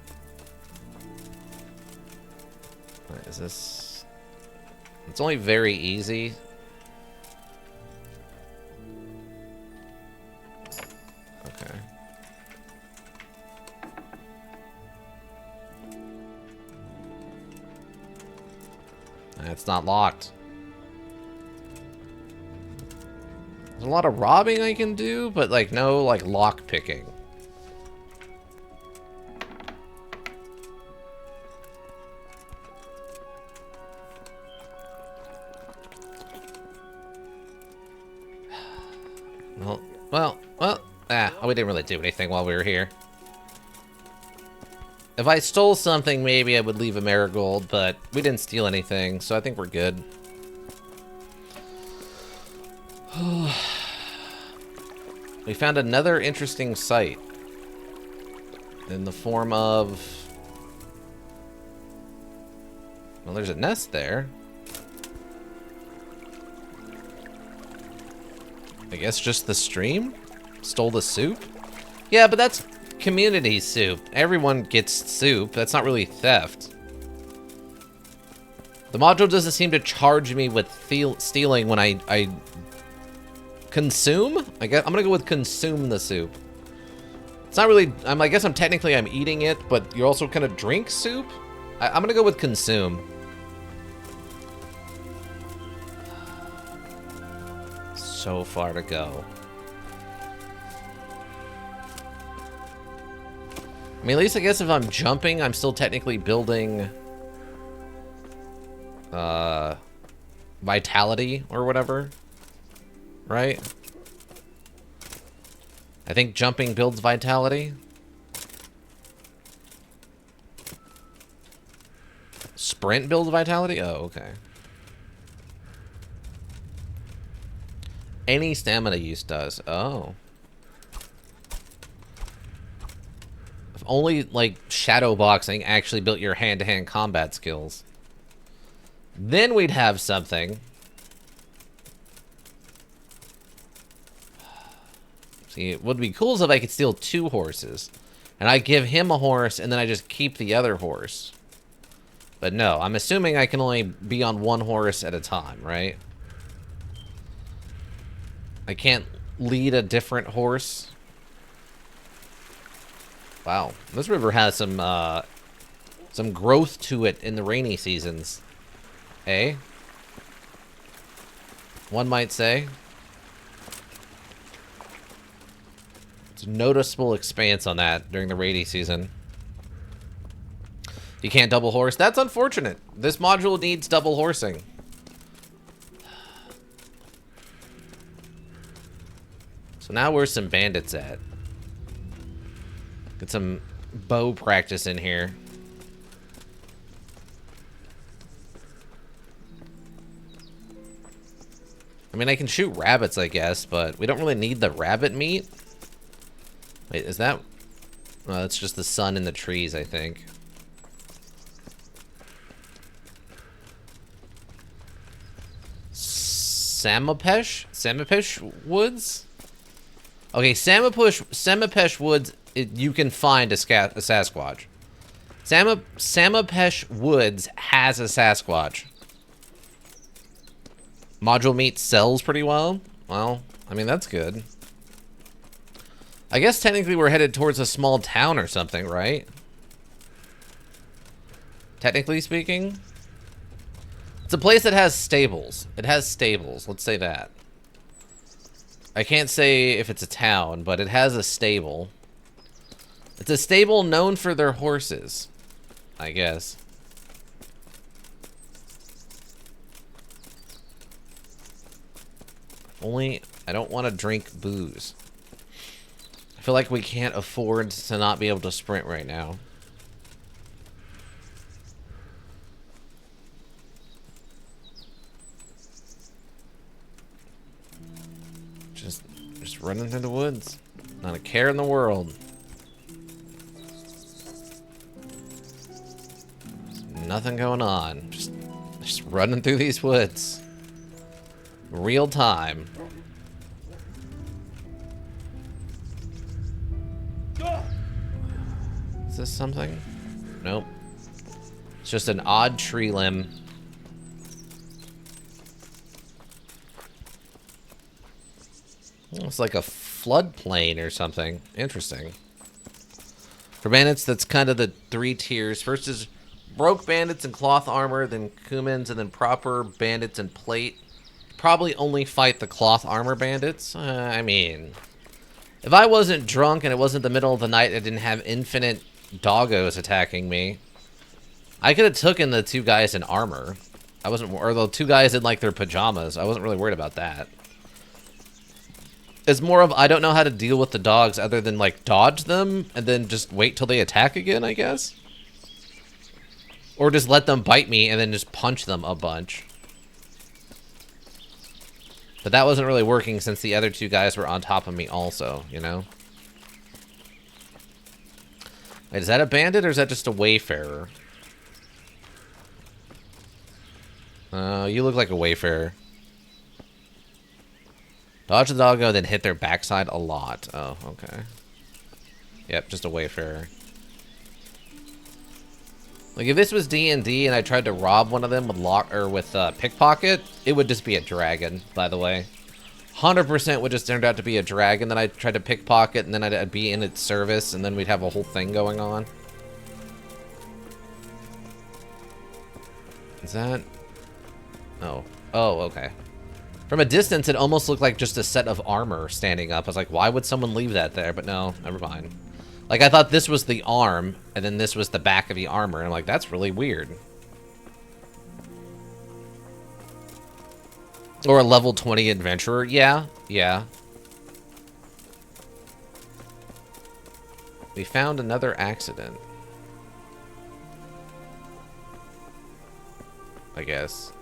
What is this? It's only very easy. Okay. It's not locked. There's a lot of robbing I can do, but like no like lock picking. We didn't really do anything while we were here. If I stole something, maybe I would leave a marigold, but we didn't steal anything, so I think we're good. We found another interesting site in the form of... Well, there's a nest there. I guess just the stream? Stole the soup? Yeah, but that's community soup. Everyone gets soup. That's not really theft. The module doesn't seem to charge me with stealing when I consume? I'm gonna go with consume the soup. It's not really, I guess I'm eating it, but you also kind of drink soup? I'm gonna go with consume. So far to go. I mean, at least I guess if I'm jumping, I'm still technically building vitality or whatever, right? I think jumping builds vitality. Sprint builds vitality? Oh, okay. Any stamina use does. Oh. If only, like, shadow boxing actually built your hand-to-hand combat skills. Then we'd have something. See, it would be cool is if I could steal 2 horses. And I give him a horse, and then I just keep the other horse. But no, I'm assuming I can only be on 1 horse at a time, right? I can't lead a different horse. Wow, this river has some growth to it in the rainy seasons. Eh? One might say. It's a noticeable expanse on that during the rainy season. You can't double horse. That's unfortunate. This module needs double horsing. So now where's some bandits at? Get some bow practice in here. I mean, I can shoot rabbits, I guess, but we don't really need the rabbit meat. Wait, is that... Oh, it's just the sun in the trees, I think. Samapesh Woods? Okay, Samapesh Woods, you can find a Sasquatch. Samapesh Woods has a Sasquatch. Module meat sells pretty well. Well, I mean, that's good. I guess technically we're headed towards a small town or something, right? Technically speaking. It's a place that has stables. It has stables, let's say that. I can't say if it's a town, but it has a stable. It's a stable known for their horses, I guess. Only, I don't want to drink booze. I feel like we can't afford to not be able to sprint right now. Just running through the woods. Not a care in the world. There's nothing going on. Just running through these woods. Real time. Is this something? Nope. It's just an odd tree limb. It's like a floodplain or something. Interesting. For bandits, that's kind of the 3 tiers. First is broke bandits in cloth armor, then Kumans, and then proper bandits in plate. Probably only fight the cloth armor bandits. I mean, if I wasn't drunk and it wasn't the middle of the night and I didn't have infinite doggos attacking me, I could have taken the 2 guys in armor. I wasn't, or the 2 guys in like their pajamas. I wasn't really worried about that. It's more of, I don't know how to deal with the dogs other than like dodge them and then just wait till they attack again, I guess. Or just let them bite me and then just punch them a bunch. But that wasn't really working since the other 2 guys were on top of me also, you know? Wait, is that a bandit or is that just a wayfarer? You look like a wayfarer. Dodge the doggo, then hit their backside a lot. Oh, okay. Yep, just a wayfarer. Like, if this was D&D and I tried to rob one of them with pickpocket, it would just be a dragon, by the way. 100% would just turn out to be a dragon, then I'd try to pickpocket, and then I'd be in its service, and then we'd have a whole thing going on. Is that... Oh. Oh, okay. From a distance, it almost looked like just a set of armor standing up. I was like, why would someone leave that there? But no, never mind. Like, I thought this was the arm, and then this was the back of the armor. And I'm like, that's really weird. Or a level 20 adventurer. Yeah, yeah. We found another accident. I guess.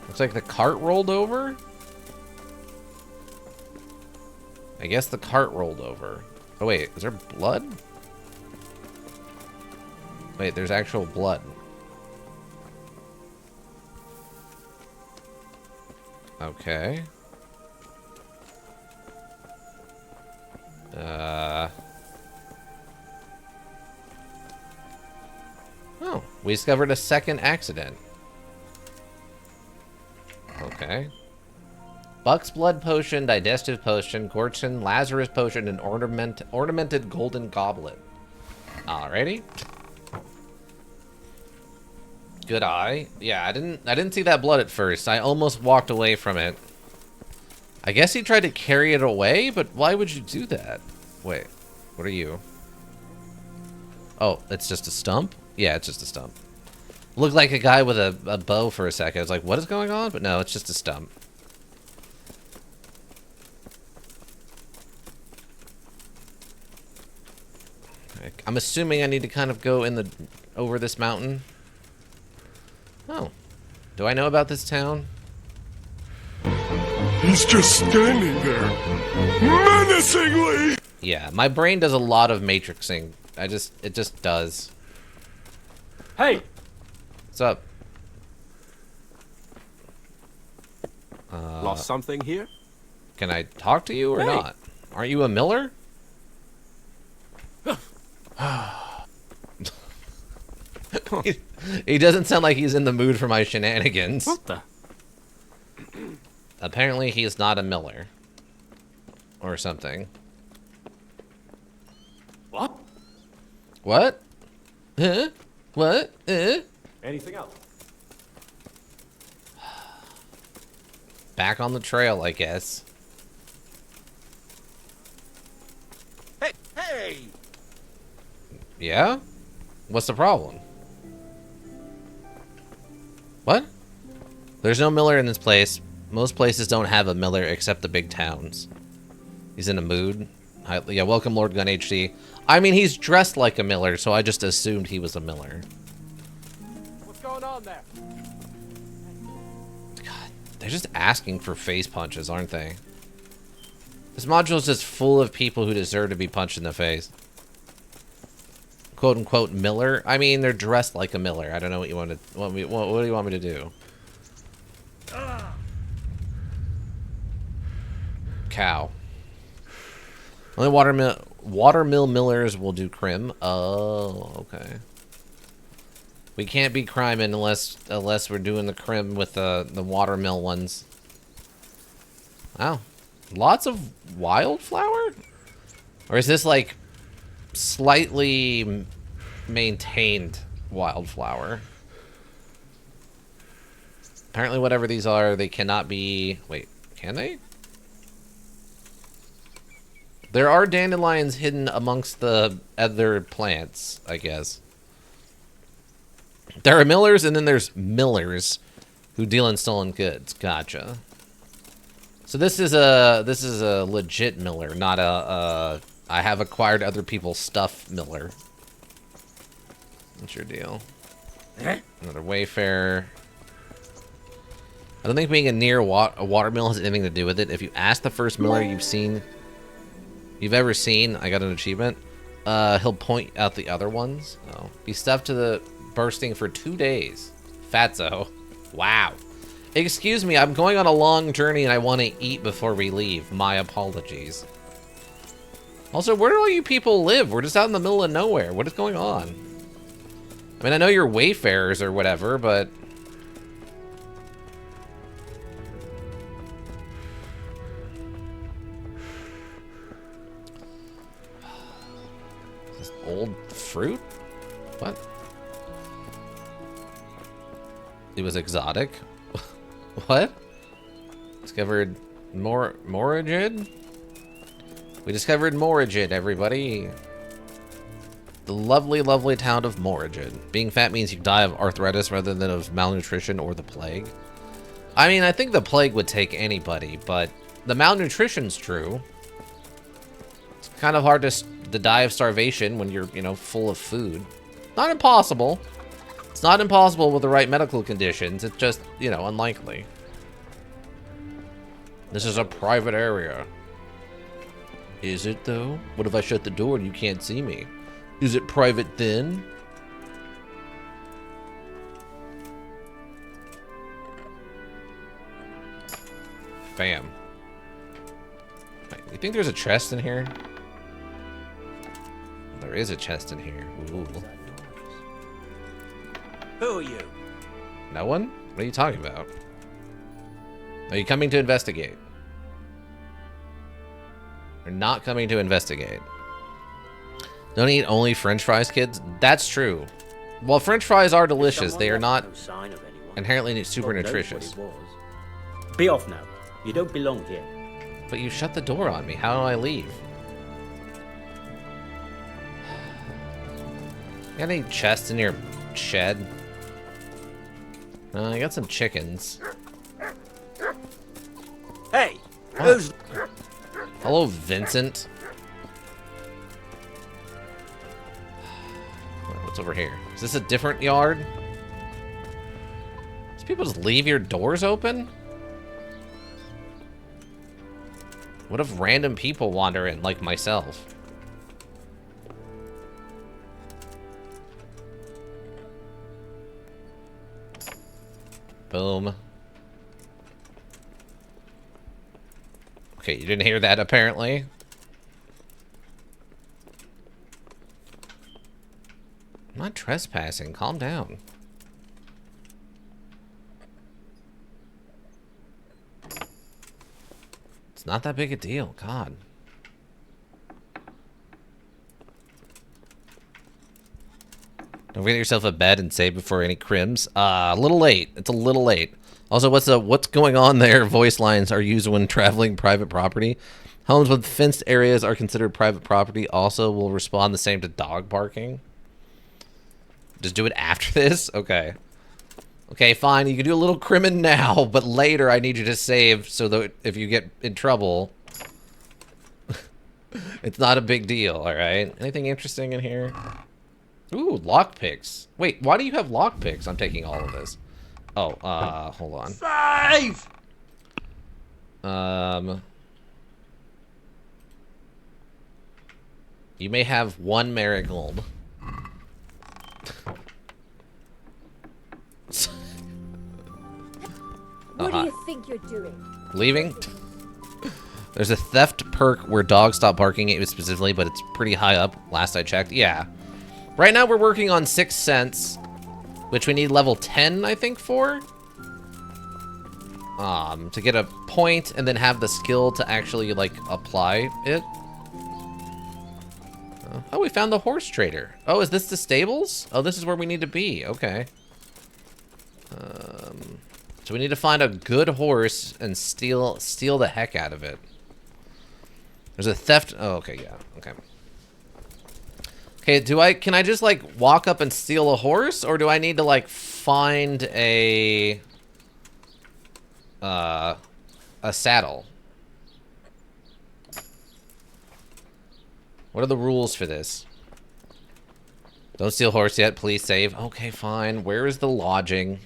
Looks like the cart rolled over? I guess the cart rolled over. Oh wait, is there blood? Wait, there's actual blood. Okay. Oh, we discovered a second accident. Okay. Buck's blood potion, digestive potion, Gorton, Lazarus potion, and ornamented golden goblet. Alrighty. Good eye. Yeah, I didn't see that blood at first. I almost walked away from it. I guess he tried to carry it away, but why would you do that? Wait, what are you? Oh, it's just a stump? Yeah, it's just a stump. Looked like a guy with a bow for a second. I was like, what is going on? But no, it's just a stump. I'm assuming I need to kind of go in over this mountain. Oh. Do I know about this town? He's just standing there, menacingly! Yeah, my brain does a lot of matrixing. It just does. Hey! What's up? Lost something here? Can I talk to you or not? Aren't you a miller? He doesn't sound like he's in the mood for my shenanigans. What the? Apparently he's not a miller. Or something. What? What? Huh? What? Anything else? Back on the trail, I guess. Hey! Yeah? What's the problem? What? There's no miller in this place. Most places don't have a miller except the big towns. He's in a mood. Yeah, welcome Lord Gun HD. I mean, he's dressed like a miller, so I just assumed he was a miller. What's going on there? God, they're just asking for face punches, aren't they? This module is just full of people who deserve to be punched in the face. Quote unquote miller. I mean, they're dressed like a miller. I don't know what you want to. What do you want me to do? Cow. Only watermill millers will do crim. Oh, okay. We can't be criming unless we're doing the crim with the watermill ones. Wow. Lots of wildflower? Or is this like slightly maintained wildflower? Apparently whatever these are, they cannot be... Wait, can they? There are dandelions hidden amongst the other plants, I guess. There are millers, and then there's millers who deal in stolen goods. Gotcha. So this is a legit miller, not a I have acquired other people's stuff miller. What's your deal? Another wayfarer. I don't think being near a watermill has anything to do with it. If you ask the first miller you've ever seen, I got an achievement. He'll point out the other ones. Oh, be stuffed to the bursting for 2 days. Fatso. Wow. Excuse me, I'm going on a long journey and I want to eat before we leave. My apologies. Also, where do all you people live? We're just out in the middle of nowhere. What is going on? I mean, I know you're wayfarers or whatever, but... Is this old fruit? What? It was exotic? What? Discovered Morigid? We discovered Morigid, everybody. The lovely, lovely town of Morigid. Being fat means you die of arthritis rather than of malnutrition or the plague. I mean, I think the plague would take anybody, but the malnutrition's true. It's kind of hard to die of starvation when you're, you know, full of food. Not impossible. It's not impossible with the right medical conditions. It's just, you know, unlikely. This is a private area. Is it, though? What if I shut the door and you can't see me? Is it private then? Bam. Wait, you think there's a chest in here? There is a chest in here. Ooh. Who are you? No one? What are you talking about? Are you coming to investigate? You're not coming to investigate. Don't eat only French fries, kids? That's true. While French fries are delicious, they are not inherently super nutritious. Be off now. You don't belong here. But you shut the door on me. How do I leave? Got any chests in your shed? I got some chickens. Hey, What? who's... Hello, Vincent. What's over here? Is this a different yard? Do people just leave your doors open? What if random people wander in, like myself? Boom. Okay, you didn't hear that, apparently. I'm not trespassing. Calm down. It's not that big a deal. God. Don't get yourself a bed and save before any crims. A little late. It's a little late. Also, what's going on there? Voice lines are used when traveling private property. Homes with fenced areas are considered private property. Also, will respond the same to dog barking. Just do it after this? Okay. Okay, fine. You can do a little crimin now, but later I need you to save so that if you get in trouble, it's not a big deal, alright? Anything interesting in here? Ooh, lockpicks. Wait, why do you have lockpicks? I'm taking all of this. Oh, hold on. Save! You may have one marigold. What do you think you're doing? Leaving? There's a theft perk where dogs stop barking at you specifically, but it's pretty high up, last I checked. Yeah. Right now we're working on 6 cents, which we need level 10, I think, for. To get a point and then have the skill to actually, like, apply it. Oh, we found the horse trader. Oh, is this the stables? Oh, this is where we need to be. Okay. So we need to find a good horse and steal the heck out of it. There's a theft. Oh, okay, yeah. Okay. Okay, can I just, like, walk up and steal a horse? Or do I need to, like, find a saddle? What are the rules for this? Don't steal horse yet, please save. Okay, fine. Where is the lodging?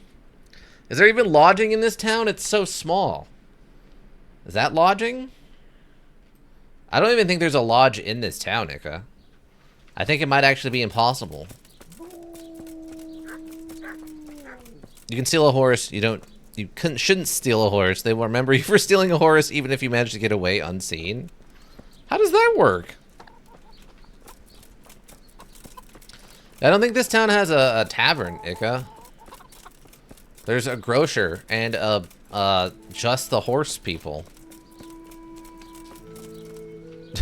Is there even lodging in this town? It's so small. Is that lodging? I don't even think there's a lodge in this town, Ika. I think it might actually be impossible. You can steal a horse. You don't shouldn't steal a horse. They will remember you for stealing a horse even if you manage to get away unseen. How does that work? I don't think this town has a tavern, Ika. There's a grocer and just the horse people.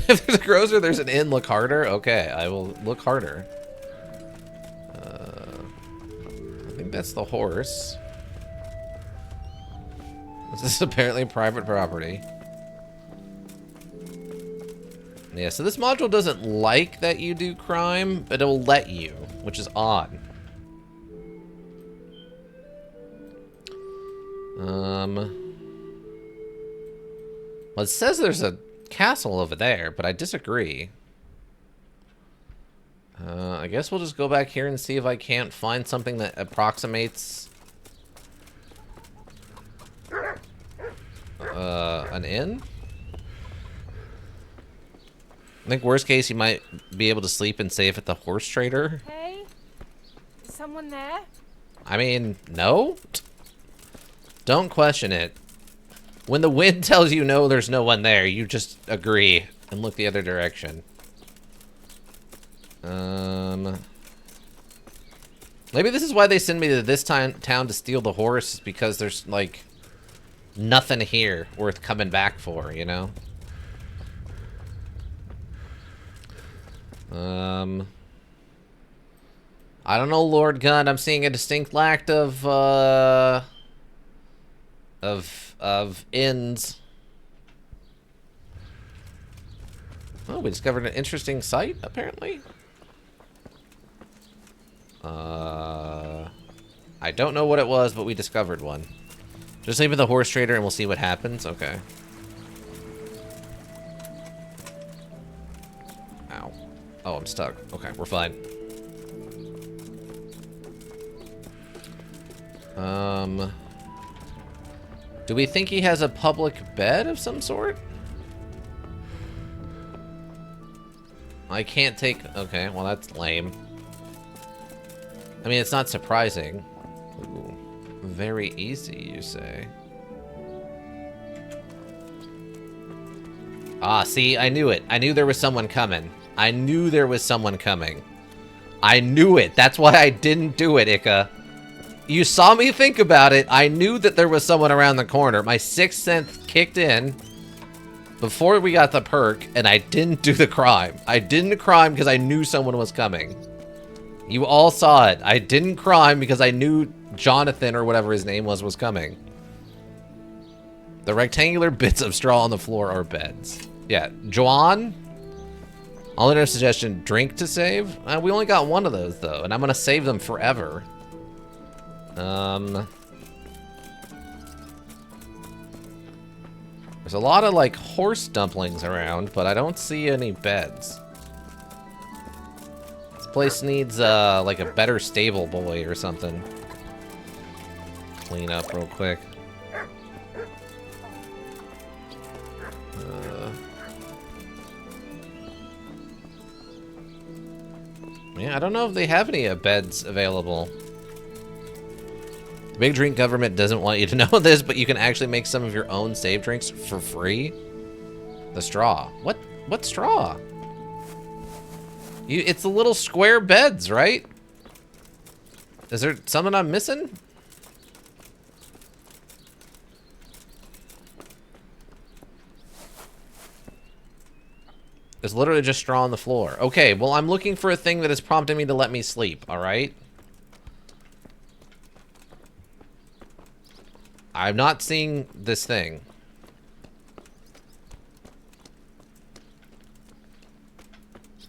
If there's a grocer, there's an inn. Look harder? Okay, I will look harder. I think that's the horse. This is apparently private property. Yeah, so this module doesn't like that you do crime, but it'll let you, which is odd. Well, it says there's a castle over there, but I disagree. I guess we'll just go back here and see if I can't find something that approximates an inn. I think worst case you might be able to sleep and save at the horse trader. Hey, is someone there? I mean, no? Don't question it. When the wind tells you no, there's no one there, you just agree and look the other direction. Maybe this is why they send me to this town to steal the horse, because there's, like, nothing here worth coming back for, you know? I don't know, Lord Gun. I'm seeing a distinct lack of inns. Oh, we discovered an interesting site, apparently. I don't know what it was, but we discovered one. Just leave it the horse trader and we'll see what happens. Okay. Ow. Oh, I'm stuck. Okay, we're fine. Do we think he has a public bed of some sort? I can't take... Okay, well, that's lame. I mean, it's not surprising. Ooh, very easy, you say. Ah, see, I knew it. I knew there was someone coming. I knew there was someone coming. I knew it. That's why I didn't do it, Ika. You saw me think about it. I knew that there was someone around the corner. My sixth sense kicked in before we got the perk, and I didn't do the crime. I didn't crime because I knew someone was coming. You all saw it. I didn't crime because I knew Jonathan, or whatever his name was coming. The rectangular bits of straw on the floor are beds. Yeah, Joanne? I'll enter a suggestion, drink to save? We only got one of those, though, and I'm going to save them forever. There's a lot of, like, horse dumplings around, but I don't see any beds. This place needs, like, a better stable boy or something. Clean up real quick. Yeah, I don't know if they have any beds available. The Big Drink government doesn't want you to know this, but you can actually make some of your own save drinks for free. The straw. What straw? It's the little square beds, right? Is there something I'm missing? There's literally just straw on the floor. Okay, well, I'm looking for a thing that is prompting me to let me sleep, alright? I'm not seeing this thing.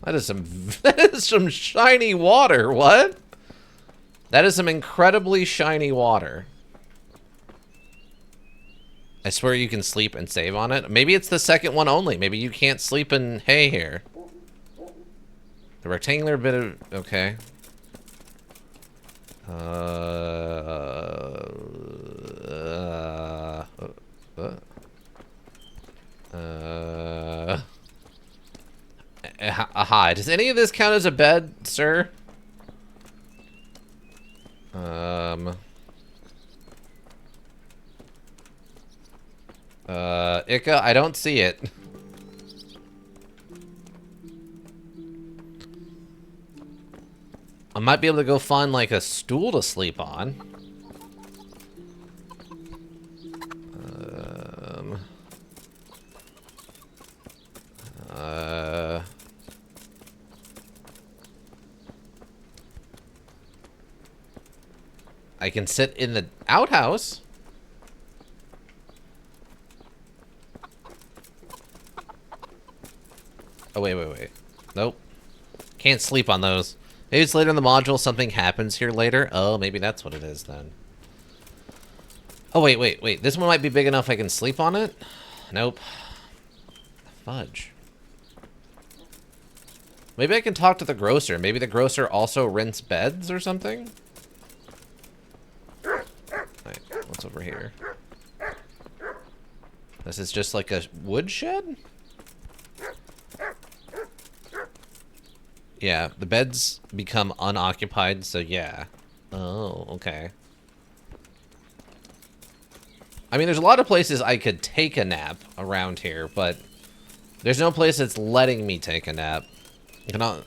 That is some shiny water. What? That is some incredibly shiny water. I swear you can sleep and save on it. Maybe it's the second one only. Maybe you can't sleep in hay here. The rectangular bit of... Okay. Aha. Does any of this count as a bed, sir? Ika, I don't see it. I might be able to go find, like, a stool to sleep on. I can sit in the outhouse. Oh, wait. Nope. Can't sleep on those. Maybe it's later in the module, something happens here later. Oh, maybe that's what it is then. Oh, wait. This one might be big enough I can sleep on it? Nope. Fudge. Maybe I can talk to the grocer. Maybe the grocer also rents beds or something? Right, what's over here? This is just like a wood shed? Yeah, the beds become unoccupied, so yeah. Oh, okay. I mean, there's a lot of places I could take a nap around here, but there's no place that's letting me take a nap. You cannot...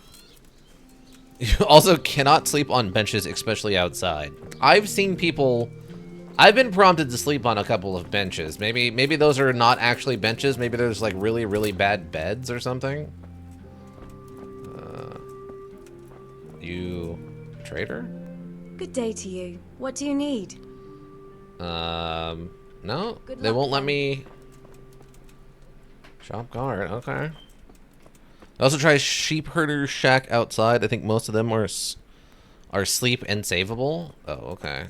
You also cannot sleep on benches, especially outside. I've seen people... I've been prompted to sleep on a couple of benches. Maybe those are not actually benches. Maybe there's like really, really bad beds or something. You... trader? Good day to you. What do you need? No. Good They luck, won't let then. me... Shop guard, okay. I also try sheep herder shack outside. I think most of them are sleep and savable. Oh, okay.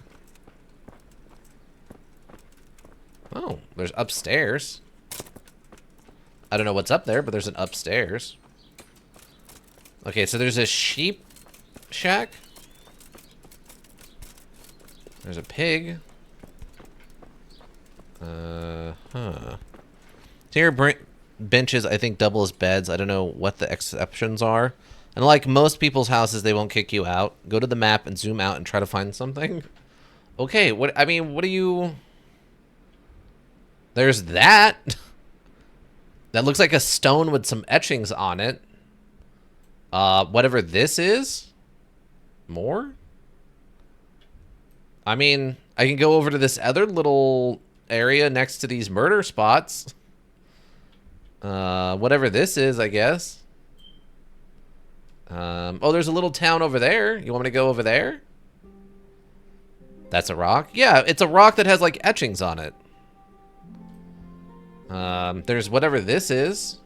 Oh, there's upstairs. I don't know what's up there, but there's an upstairs. Okay, so there's a sheep shack. There's a pig. Huh. Tier benches, I think, double as beds. I don't know what the exceptions are. And like most people's houses, they won't kick you out. Go to the map and zoom out and try to find something. Okay, what do you... There's that. That looks like a stone with some etchings on it. Whatever this is. More? I mean, I can go over to this other little area next to these murder spots. Whatever this is, I guess. Oh, there's a little town over there. You want me to go over there? That's a rock? Yeah, it's a rock that has, like, etchings on it. There's whatever this is.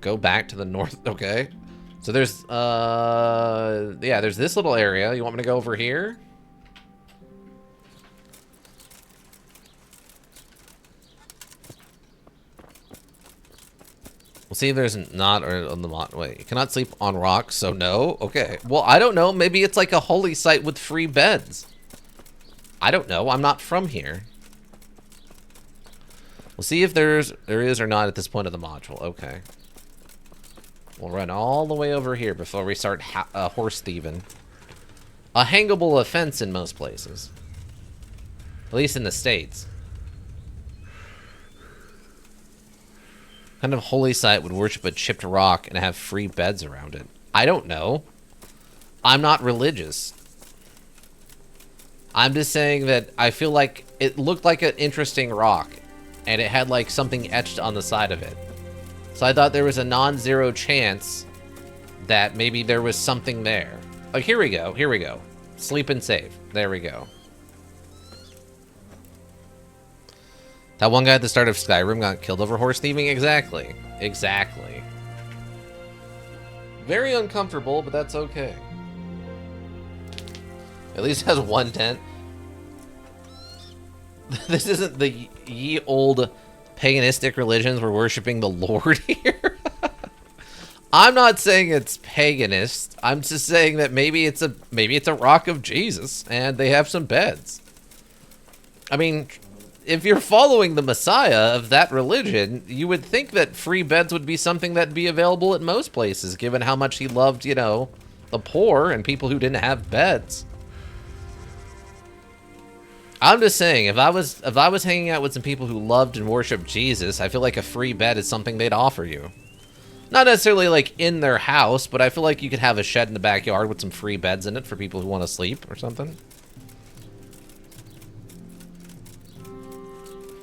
Go back to the north. Okay. So there's, yeah, there's this little area. You want me to go over here? We'll see if there's not, or on the, wait, you cannot sleep on rocks, so no? Okay. Well, I don't know. Maybe it's like a holy site with free beds. I don't know. I'm not from here. We'll see if there is or not at this point of the module. Okay. We'll run all the way over here before we start horse thieving. A hangable offense in most places. At least in the States. What kind of holy site would worship a chipped rock and have free beds around it? I don't know. I'm not religious. I'm just saying that I feel like it looked like an interesting rock. And it had like something etched on the side of it. So I thought there was a non-zero chance that maybe there was something there. Oh, here we go. Here we go. Sleep and save. There we go. That one guy at the start of Skyrim got killed over horse thieving? Exactly. Exactly. Very uncomfortable, but that's okay. At least it has one tent. This isn't the ye old paganistic religions we're worshiping the Lord here. I'm not saying it's paganist. I'm just saying that maybe it's a rock of Jesus and they have some beds. I mean, if you're following the Messiah of that religion, you would think that free beds would be something that'd be available at most places, given how much he loved, you know, the poor and people who didn't have beds. I'm just saying, if I was hanging out with some people who loved and worshiped Jesus, I feel like a free bed is something they'd offer you. Not necessarily like in their house, but I feel like you could have a shed in the backyard with some free beds in it for people who want to sleep or something.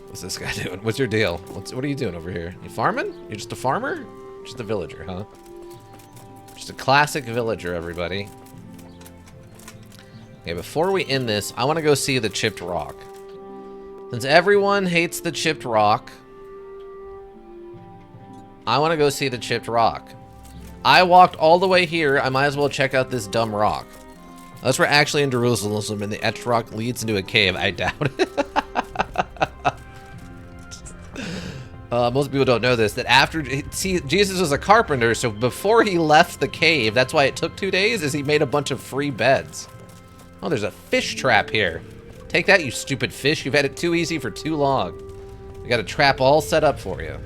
What's this guy doing? What's your deal? What are you doing over here? You farming? You're just a farmer? Just a villager, huh? Just a classic villager, everybody. Okay, before we end this, I want to go see the chipped rock. Since everyone hates the chipped rock, I want to go see the chipped rock. I walked all the way here. I might as well check out this dumb rock. Unless we're actually in Jerusalem and the etched rock leads into a cave. I doubt it. Most people don't know this, that after, see, Jesus was a carpenter, so before he left the cave, that's why it took 2 days, is he made a bunch of free beds. Oh, there's a fish trap here. Take that, you stupid fish. You've had it too easy for too long. We got a trap all set up for you.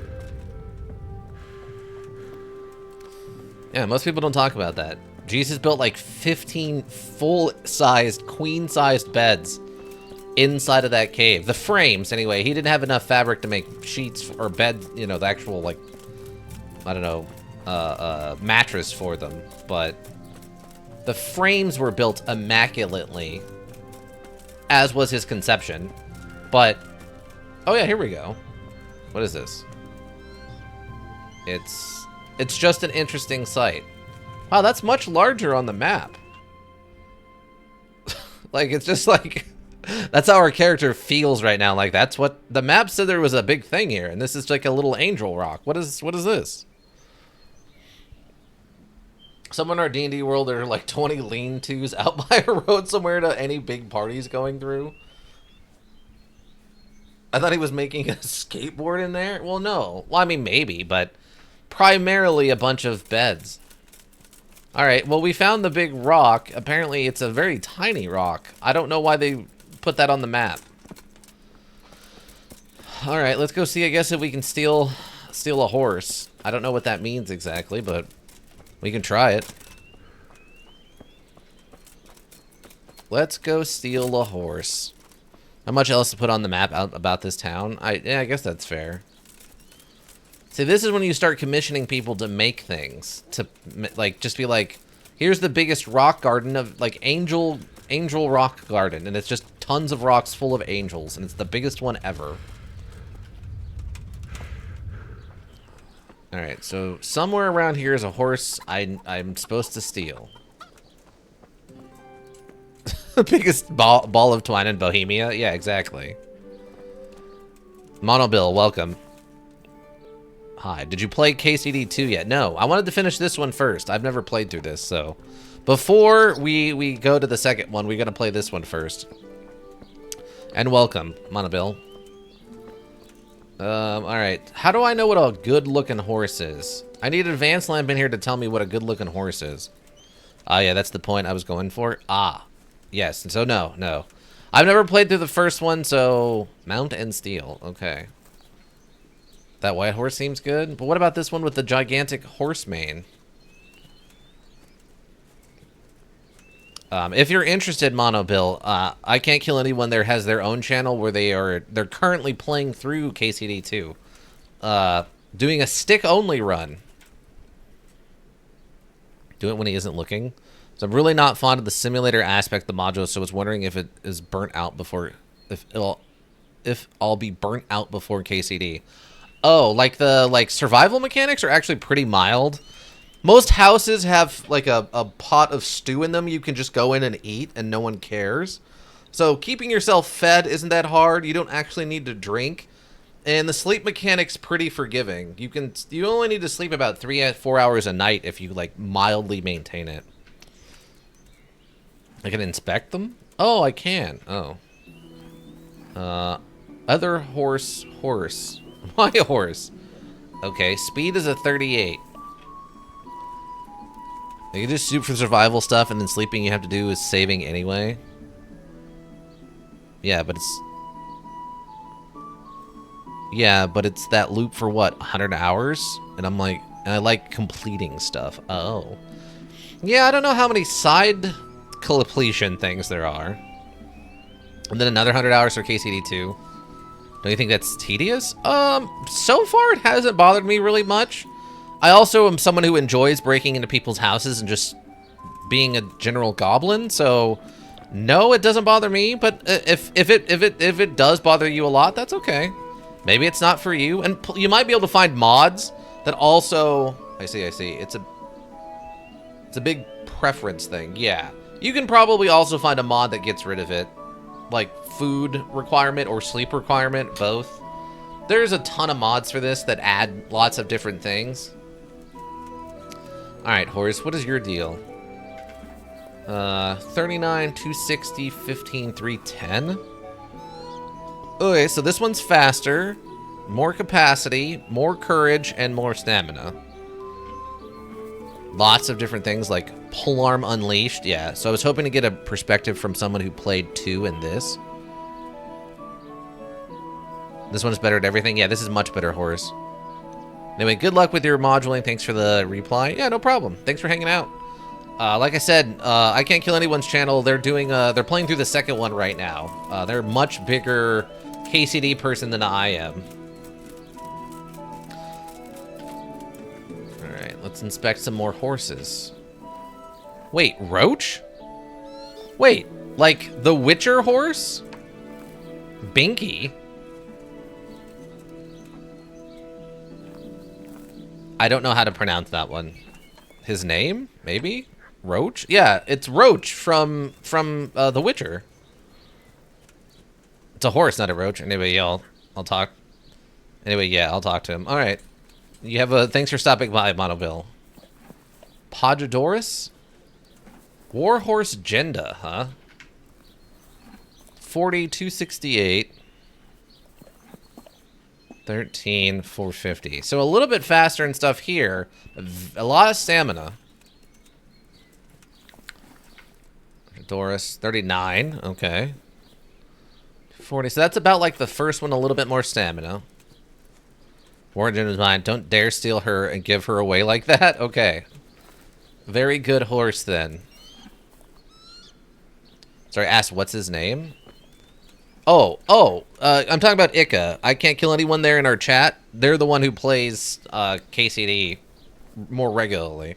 Yeah, most people don't talk about that. Jesus built like 15 full-sized, queen-sized beds inside of that cave. The frames, anyway. He didn't have enough fabric to make sheets or bed, you know, the actual, like, I don't know, mattress for them. But the frames were built immaculately, as was his conception. But, oh yeah, here we go. What is this? It's just an interesting sight. Wow, that's much larger on the map. Like, it's just like... That's how our character feels right now. Like, that's what... The map said there was a big thing here, and this is like a little angel rock. What is this? Somewhere in our D&D world, there are like 20 lean-tos out by a road somewhere to any big parties going through. I thought he was making a skateboard in there. Well, no. Well, I mean, maybe, but primarily a bunch of beds. All right, well, we found the big rock. Apparently, it's a very tiny rock. I don't know why they put that on the map. All right, let's go see, I guess, if we can steal a horse. I don't know what that means exactly, but we can try it. Let's go steal a horse. Not much else to put on the map about this town. Yeah, I guess that's fair. See, this is when you start commissioning people to make things. To, like, just be like, here's the biggest rock garden of, like, angel rock garden. And it's just tons of rocks full of angels. And it's the biggest one ever. Alright, so somewhere around here is a horse I'm supposed to steal. The biggest ball of twine in Bohemia? Yeah, exactly. Monobill, welcome. Hi. Did you play KCD 2 yet? No. I wanted to finish this one first. I've never played through this, so... Before we go to the second one, we got to play this one first. And welcome, Monobill. Alright. How do I know what a good-looking horse is? I need an advanced lamp in here to tell me what a good-looking horse is. Ah, yeah, that's the point I was going for. Ah. Yes, so no. I've never played through the first one, so... Mount and steal. Okay. That white horse seems good. But what about this one with the gigantic horse mane? If you're interested, Monobill, I Can't Kill Anyone there has their own channel where they're currently playing through KCD 2. Doing a stick-only run. Do it when he isn't looking. So I'm really not fond of the simulator aspect of the module, so I was wondering if it is burnt out before... If I'll be burnt out before KCD. Oh, like the survival mechanics are actually pretty mild. Most houses have like a pot of stew in them you can just go in and eat and no one cares. So keeping yourself fed isn't that hard. You don't actually need to drink. And the sleep mechanic's pretty forgiving. You only need to sleep about 3-4 hours a night if you like mildly maintain it. I can inspect them? Oh, I can. Oh. Other horse. My horse. Okay, speed is a 38. You can just shoot for survival stuff, and then sleeping you have to do is saving anyway. Yeah, but it's that loop for what, 100 hours? And I like completing stuff. Oh. Yeah, I don't know how many side completion things there are. And then another 100 hours for KCD2. Don't you think that's tedious? So far it hasn't bothered me really much. I also am someone who enjoys breaking into people's houses and just being a general goblin, so no, it doesn't bother me. But if it does bother you a lot, that's okay. Maybe it's not for you, and you might be able to find mods that also. I see. It's a big preference thing. Yeah, you can probably also find a mod that gets rid of it, like food requirement or sleep requirement, both. There's a ton of mods for this that add lots of different things. All right, Horse, what is your deal? 39, 260, 15, 310. Okay, so this one's faster, more capacity, more courage, and more stamina. Lots of different things like Polearm Unleashed. Yeah, so I was hoping to get a perspective from someone who played 2 in this. This one's better at everything. Yeah, this is much better, Horse. Anyway, good luck with your moduling. Thanks for the reply. Yeah, no problem. Thanks for hanging out. Like I said, I Can't Kill Anyone's channel. They're doing, they're playing through the second one right now. They're a much bigger KCD person than I am. All right, let's inspect some more horses. Wait, Roach? Wait, like the Witcher horse? Binky? I don't know how to pronounce that one. His name? Maybe? Roach? Yeah, it's Roach from The Witcher. It's a horse, not a roach. Anyway, yeah, I'll talk. Anyway, yeah, I'll talk to him. All right. You have a... Thanks for stopping by, Monobill. Pododorus? Warhorse Genda, huh? 40, 268. 13, 450. So a little bit faster and stuff here. A lot of stamina. Doris, 39. Okay. 40. So that's about like the first one, a little bit more stamina. Origin is mine. Don't dare steal her and give her away like that. Okay. Very good horse then. Sorry, asked what's his name? I'm talking about Ika. I Can't Kill Anyone there in our chat. They're the one who plays KCD more regularly.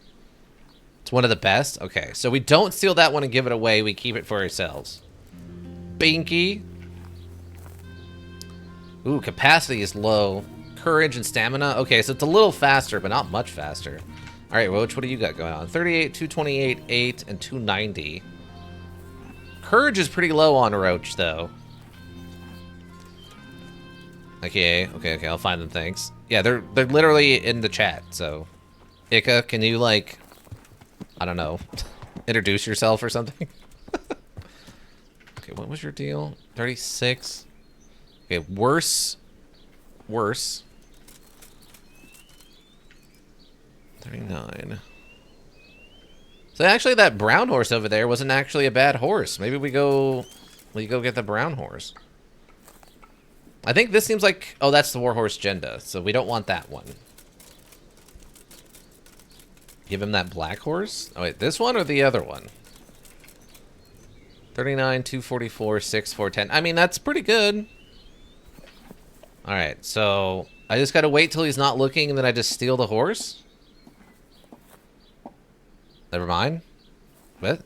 It's one of the best? Okay, so we don't steal that one and give it away. We keep it for ourselves. Binky. Ooh, capacity is low. Courage and stamina. Okay, so it's a little faster, but not much faster. All right, Roach, what do you got going on? 38, 228, 8, and 290. Courage is pretty low on Roach, though. Okay, I'll find them, thanks. Yeah, they're literally in the chat, so... Ika, can you, like... I don't know. Introduce yourself or something? Okay, what was your deal? 36? Okay, worse. 39. So actually that brown horse over there wasn't actually a bad horse. Maybe we go get the brown horse. I think this seems like... Oh, that's the Warhorse Genda, so we don't want that one. Give him that black horse? Oh, wait, this one or the other one? 39, 244, 6, 410. I mean, that's pretty good. Alright, so... I just gotta wait till he's not looking and then I just steal the horse? Never mind. What?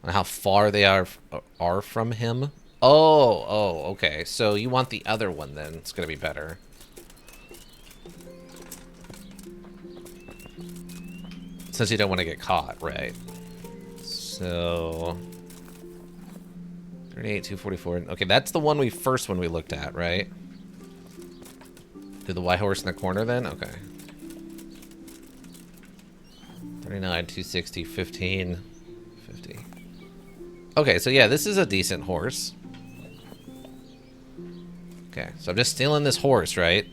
And how far they are from him? Oh, okay. So you want the other one then. It's gonna be better. Since you don't want to get caught, right? So 38, 244. Okay, that's the first one we looked at, right? Did the white horse in the corner then? Okay. 39, 260, 15, 50. Okay, so yeah, this is a decent horse. Okay, so I'm just stealing this horse, right?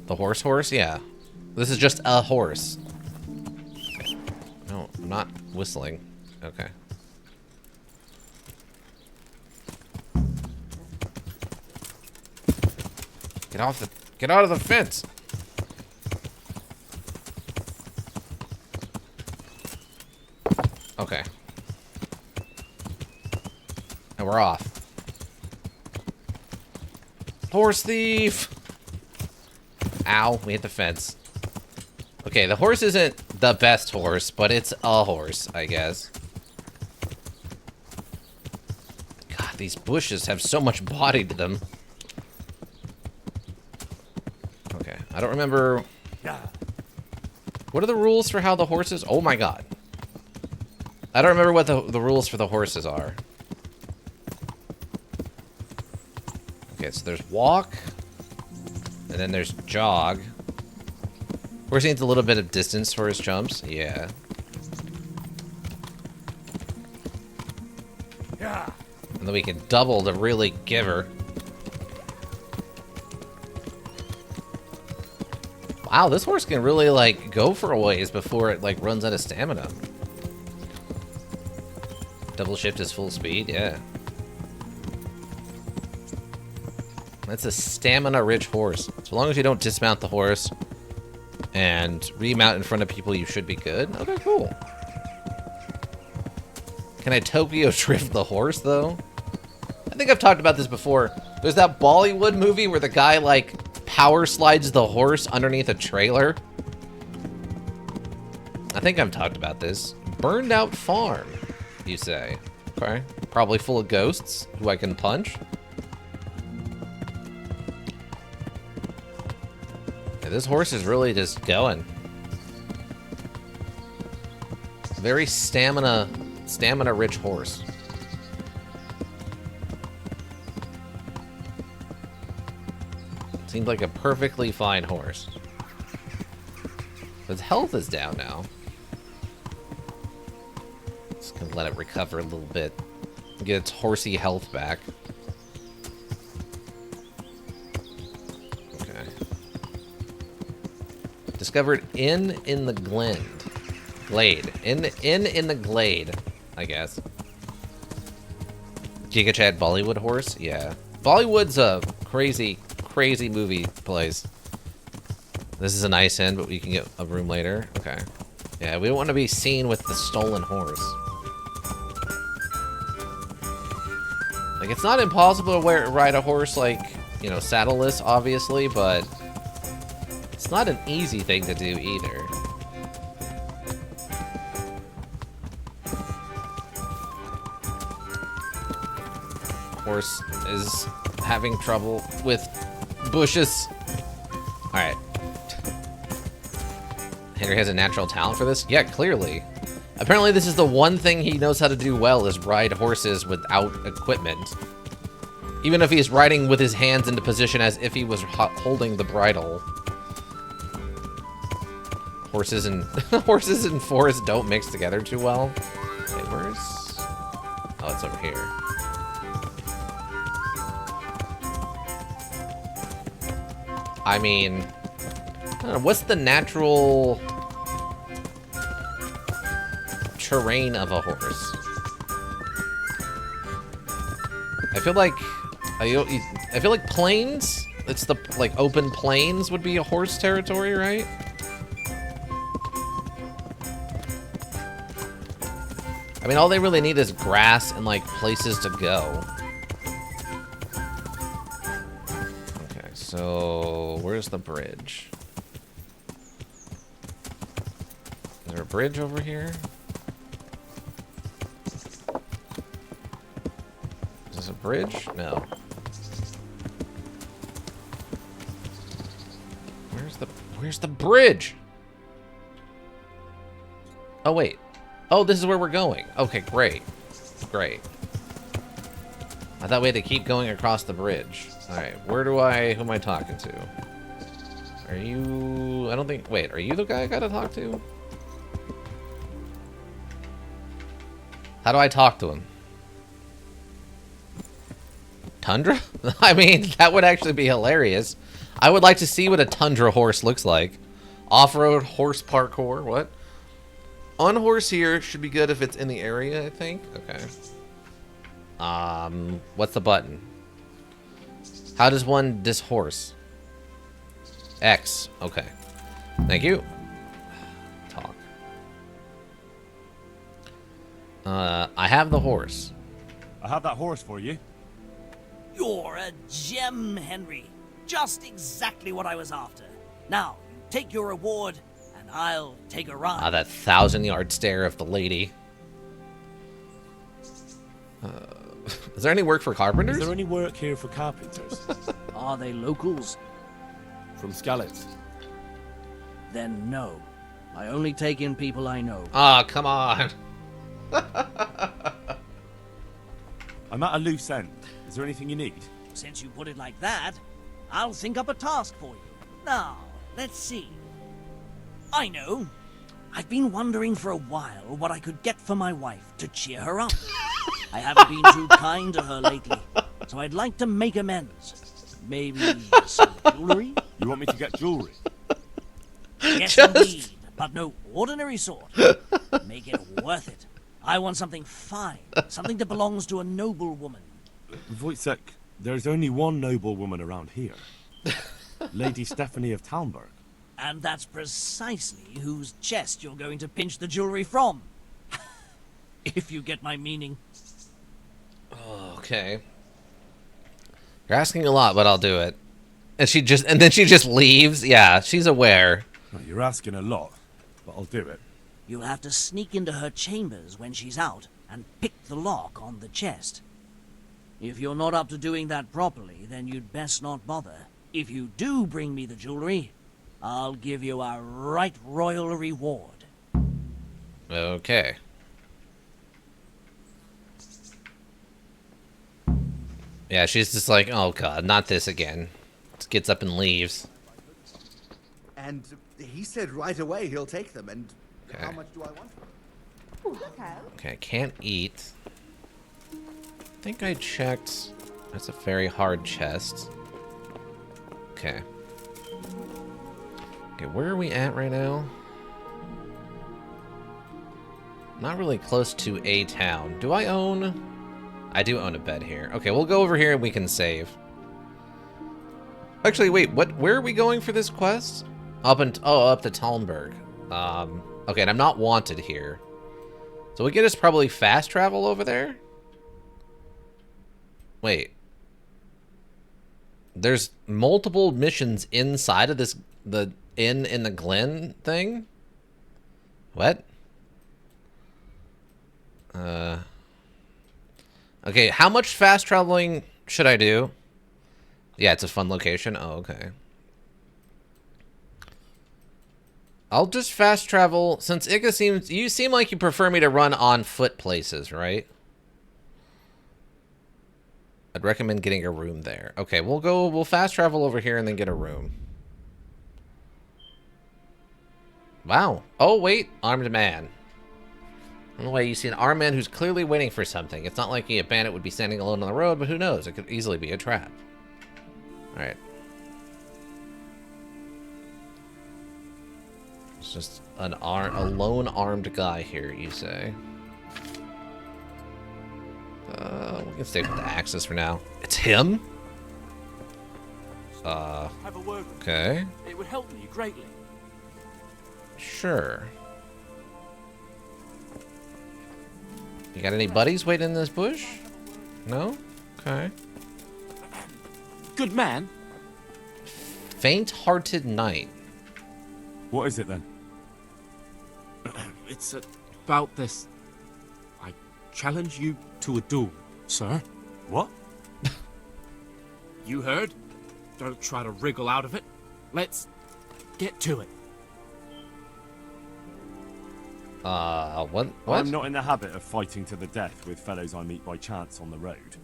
The horse? Yeah. This is just a horse. Okay. No, I'm not whistling. Okay. Get out of the fence. Okay. And we're off. Horse thief! Ow, we hit the fence. Okay, the horse isn't the best horse, but it's a horse, I guess. God, these bushes have so much body to them. Okay, I don't remember... What are the rules for how the horses... Oh my god. I don't remember what the rules for the horses are. Okay, so there's walk. And then there's jog. Horse needs a little bit of distance for his jumps. Yeah. And then we can double to really give her. Wow, this horse can really, like, go for a ways before it, like, runs out of stamina. Double shift is full speed, yeah. That's a stamina-rich horse. So long as you don't dismount the horse and remount in front of people, you should be good. Okay, cool. Can I Tokyo drift the horse, though? I think I've talked about this before. There's that Bollywood movie where the guy, like, power slides the horse underneath a trailer. I think I've talked about this. Burned out farm, you say. Okay. Probably full of ghosts who I can punch. Yeah, this horse is really just going. Very stamina-rich horse. Seemed like a perfectly fine horse. Its health is down now. Just gonna let it recover a little bit. Get its horsey health back. Okay. Discovered in the glade. In the glade, I guess. Giga Chad Bollywood horse? Yeah. Bollywood's a crazy movie place. This is a nice inn, but we can get a room later. Okay. Yeah, we don't want to be seen with the stolen horse. Like, it's not impossible to ride a horse, like, you know, saddleless, obviously, but it's not an easy thing to do either. Horse is having trouble with bushes. Alright. Henry has a natural talent for this? Yeah, clearly. Apparently this is the one thing he knows how to do well, is ride horses without equipment. Even if he's riding with his hands into position as if he was holding the bridle. Horses and horses and forest don't mix together too well. Wait, where's... Oh, it's over here. I mean, I don't know, what's the natural terrain of a horse? I feel like plains. It's the like open plains would be a horse territory, right? I mean, all they really need is grass and like places to go. So, where's the bridge? Is there a bridge over here? Is this a bridge? No. Where's the bridge? Oh, wait. Oh, this is where we're going. Okay, great. Great. I thought we had to keep going across the bridge. Alright, who am I talking to? Are you... I don't think... Wait, are you the guy I gotta talk to? How do I talk to him? Tundra? I mean, that would actually be hilarious. I would like to see what a tundra horse looks like. Off-road horse parkour, what? On horse here should be good if it's in the area, I think. Okay. What's the button? How does one dishorse? X. Okay. Thank you. Talk. I have the horse. I have that horse for you. You're a gem, Henry. Just exactly what I was after. Now, you take your reward, and I'll take a ride. Ah, that 1,000-yard stare of the lady. Is there any work for carpenters? Is there any work here for carpenters? Are they locals? From Skalitz. Then no. I only take in people I know. Ah, come on. I'm at a loose end. Is there anything you need? Since you put it like that, I'll think up a task for you. Now, let's see. I know. I've been wondering for a while what I could get for my wife to cheer her up. I haven't been too kind to her lately, so I'd like to make amends. Maybe some jewelry? You want me to get jewelry? Yes, indeed, but no ordinary sort. Make it worth it. I want something fine, something that belongs to a noble woman. Wojciech, there's only one noble woman around here. Lady Stephanie of Talmberg. And that's precisely whose chest you're going to pinch the jewelry from. If you get my meaning. Okay. You're asking a lot, but I'll do it. And then she just leaves. Yeah, she's aware. Well, you're asking a lot, but I'll do it. You'll have to sneak into her chambers when she's out and pick the lock on the chest. If you're not up to doing that properly, then you'd best not bother. If you do bring me the jewelry, I'll give you a right royal reward. Okay. Yeah, she's just like, oh god, not this again. Just gets up and leaves. And he said right away he'll take them, and Okay. how much do I want for them? Okay, can't eat. I think I checked. That's a very hard chest. Okay. Okay, where are we at right now? Not really close to a town. Do I own? I do own a bed here. Okay, we'll go over here and we can save. Actually, wait, where are we going for this quest? Up to Talmberg. Okay, and I'm not wanted here. So we can just probably fast travel over there? Wait. There's multiple missions inside of this, the inn in the Glen thing? What? Okay, how much fast traveling should I do? Yeah, it's a fun location. Oh, okay. I'll just fast travel, since you seem like you prefer me to run on foot places, right? I'd recommend getting a room there. Okay, we'll fast travel over here and then get a room. Wow. Oh, wait, armed man. On the way, you see an armed man who's clearly waiting for something. It's not like a bandit would be standing alone on the road, but who knows? It could easily be a trap. Alright. It's just a lone armed guy here, you say. We can stay with the axes for now. It's him? Have a word with me. Okay. It would help me greatly. Sure. You got any buddies waiting in this bush? No? Okay. Good man. Faint-hearted knight. What is it then? It's about this. I challenge you to a duel, sir. What? You heard? Don't try to wriggle out of it. Let's get to it. What? I'm not in the habit of fighting to the death with fellows I meet by chance on the road.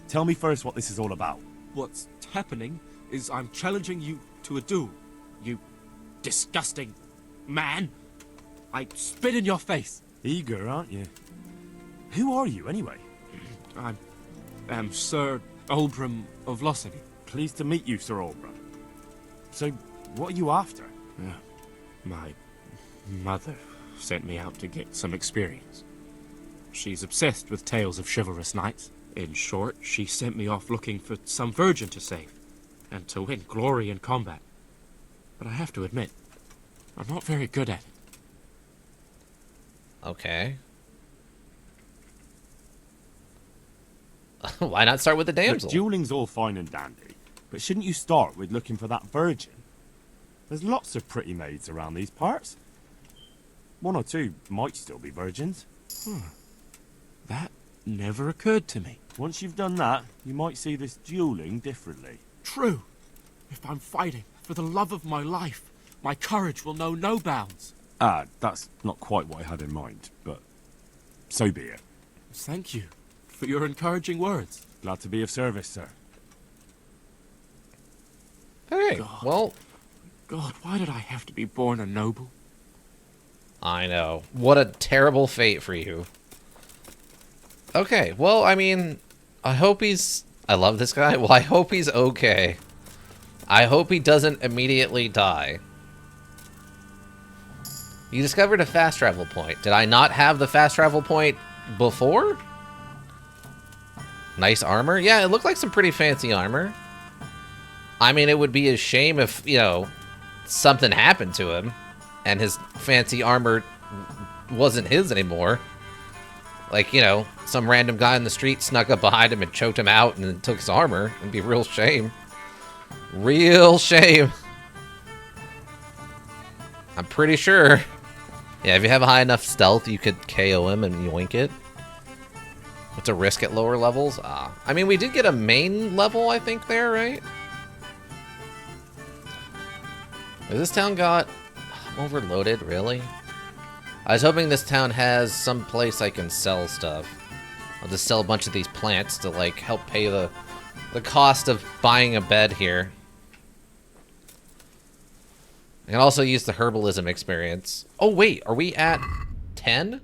Tell me first what this is all about. What's happening is I'm challenging you to a duel. You disgusting man. I spit in your face. Eager, aren't you? Who are you, anyway? I am Sir Oldram of Lossing. Pleased to meet you, Sir Oldram. So, what are you after? My mother sent me out to get some experience. She's obsessed with tales of chivalrous knights. In short, she sent me off looking for some virgin to save, and to win glory in combat. But I have to admit, I'm not very good at it. Okay. Why not start with the damsel? Look, dueling's all fine and dandy, but shouldn't you start with looking for that virgin? There's lots of pretty maids around these parts. One or two might still be virgins. That never occurred to me. Once you've done that, you might see this dueling differently. True. If I'm fighting for the love of my life, my courage will know no bounds. Ah, that's not quite what I had in mind, but so be it. Thank you for your encouraging words. Glad to be of service, sir. Okay, God. well... God, why did I have to be born a noble? I know. What a terrible fate for you. Okay, well, I mean, I hope he's... I love this guy. Well, I hope he's okay. I hope he doesn't immediately die. You discovered a fast travel point. Did I not have the fast travel point before? Nice armor? Yeah, it looked like some pretty fancy armor. I mean, it would be a shame if, you know, something happened to him and his fancy armor wasn't his anymore. Like, you know, some random guy in the street snuck up behind him and choked him out and then took his armor. It'd be a real shame. Real shame. I'm pretty sure. Yeah, if you have a high enough stealth, you could KO him and yoink it. What's a risk at lower levels? I mean, we did get a main level, I think, there, right? Has this town got overloaded, really? I was hoping this town has some place I can sell stuff. I'll just sell a bunch of these plants to, like, help pay the cost of buying a bed here. I can also use the herbalism experience. Oh, wait, are we at 10?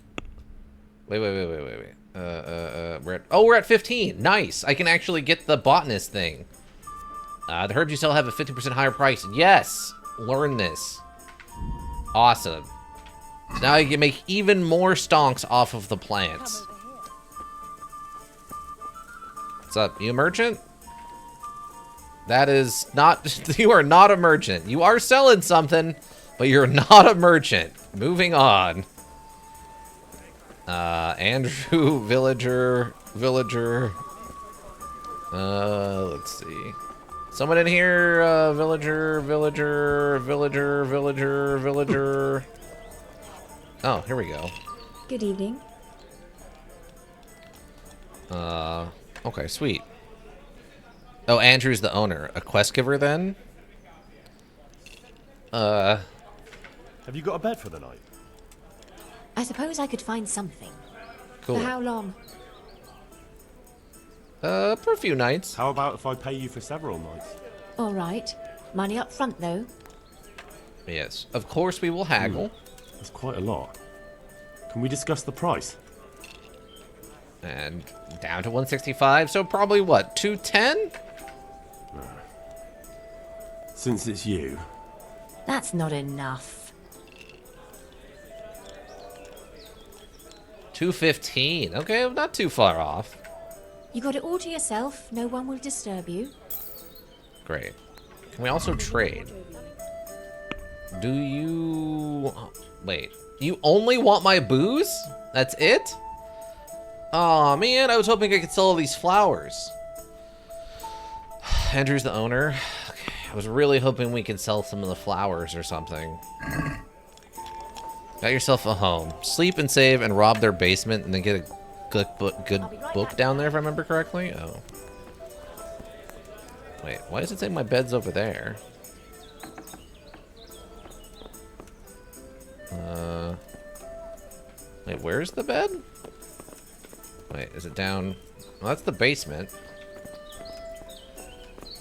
Wait. We're at 15. Nice. I can actually get the botanist thing. The herbs you sell have a 50% higher price. Yes. Learn this. Awesome. So now you can make even more stonks off of the plants. What's up? You a merchant? That is not... You are not a merchant. You are selling something, but you're not a merchant. Moving on. Andrew, villager. Let's see. Someone in here, villager. Oh, here we go. Good evening. Okay, sweet. Oh, Andrew's the owner. A quest giver, then? Have you got a bed for the night? I suppose I could find something. Cool. For how long? For a few nights. How about if I pay you for several nights? All right. Money up front, though. Yes. Of course we will haggle. That's quite a lot. Can we discuss the price? And down to 165, so probably what, 210? Since it's you. That's not enough. 215. Okay, not too far off. You got it all to yourself. No one will disturb you. Great. Can we also trade? Do you... Wait. You only want my booze? That's it? Aw, man, I was hoping I could sell all these flowers. Andrew's the owner. Okay, I was really hoping we could sell some of the flowers or something. Got yourself a home. Sleep and save and rob their basement and then get a good book down there if I remember correctly. Oh. Wait, why does it say my bed's over there? Wait, where's the bed? Wait, is it down? Well, that's the basement.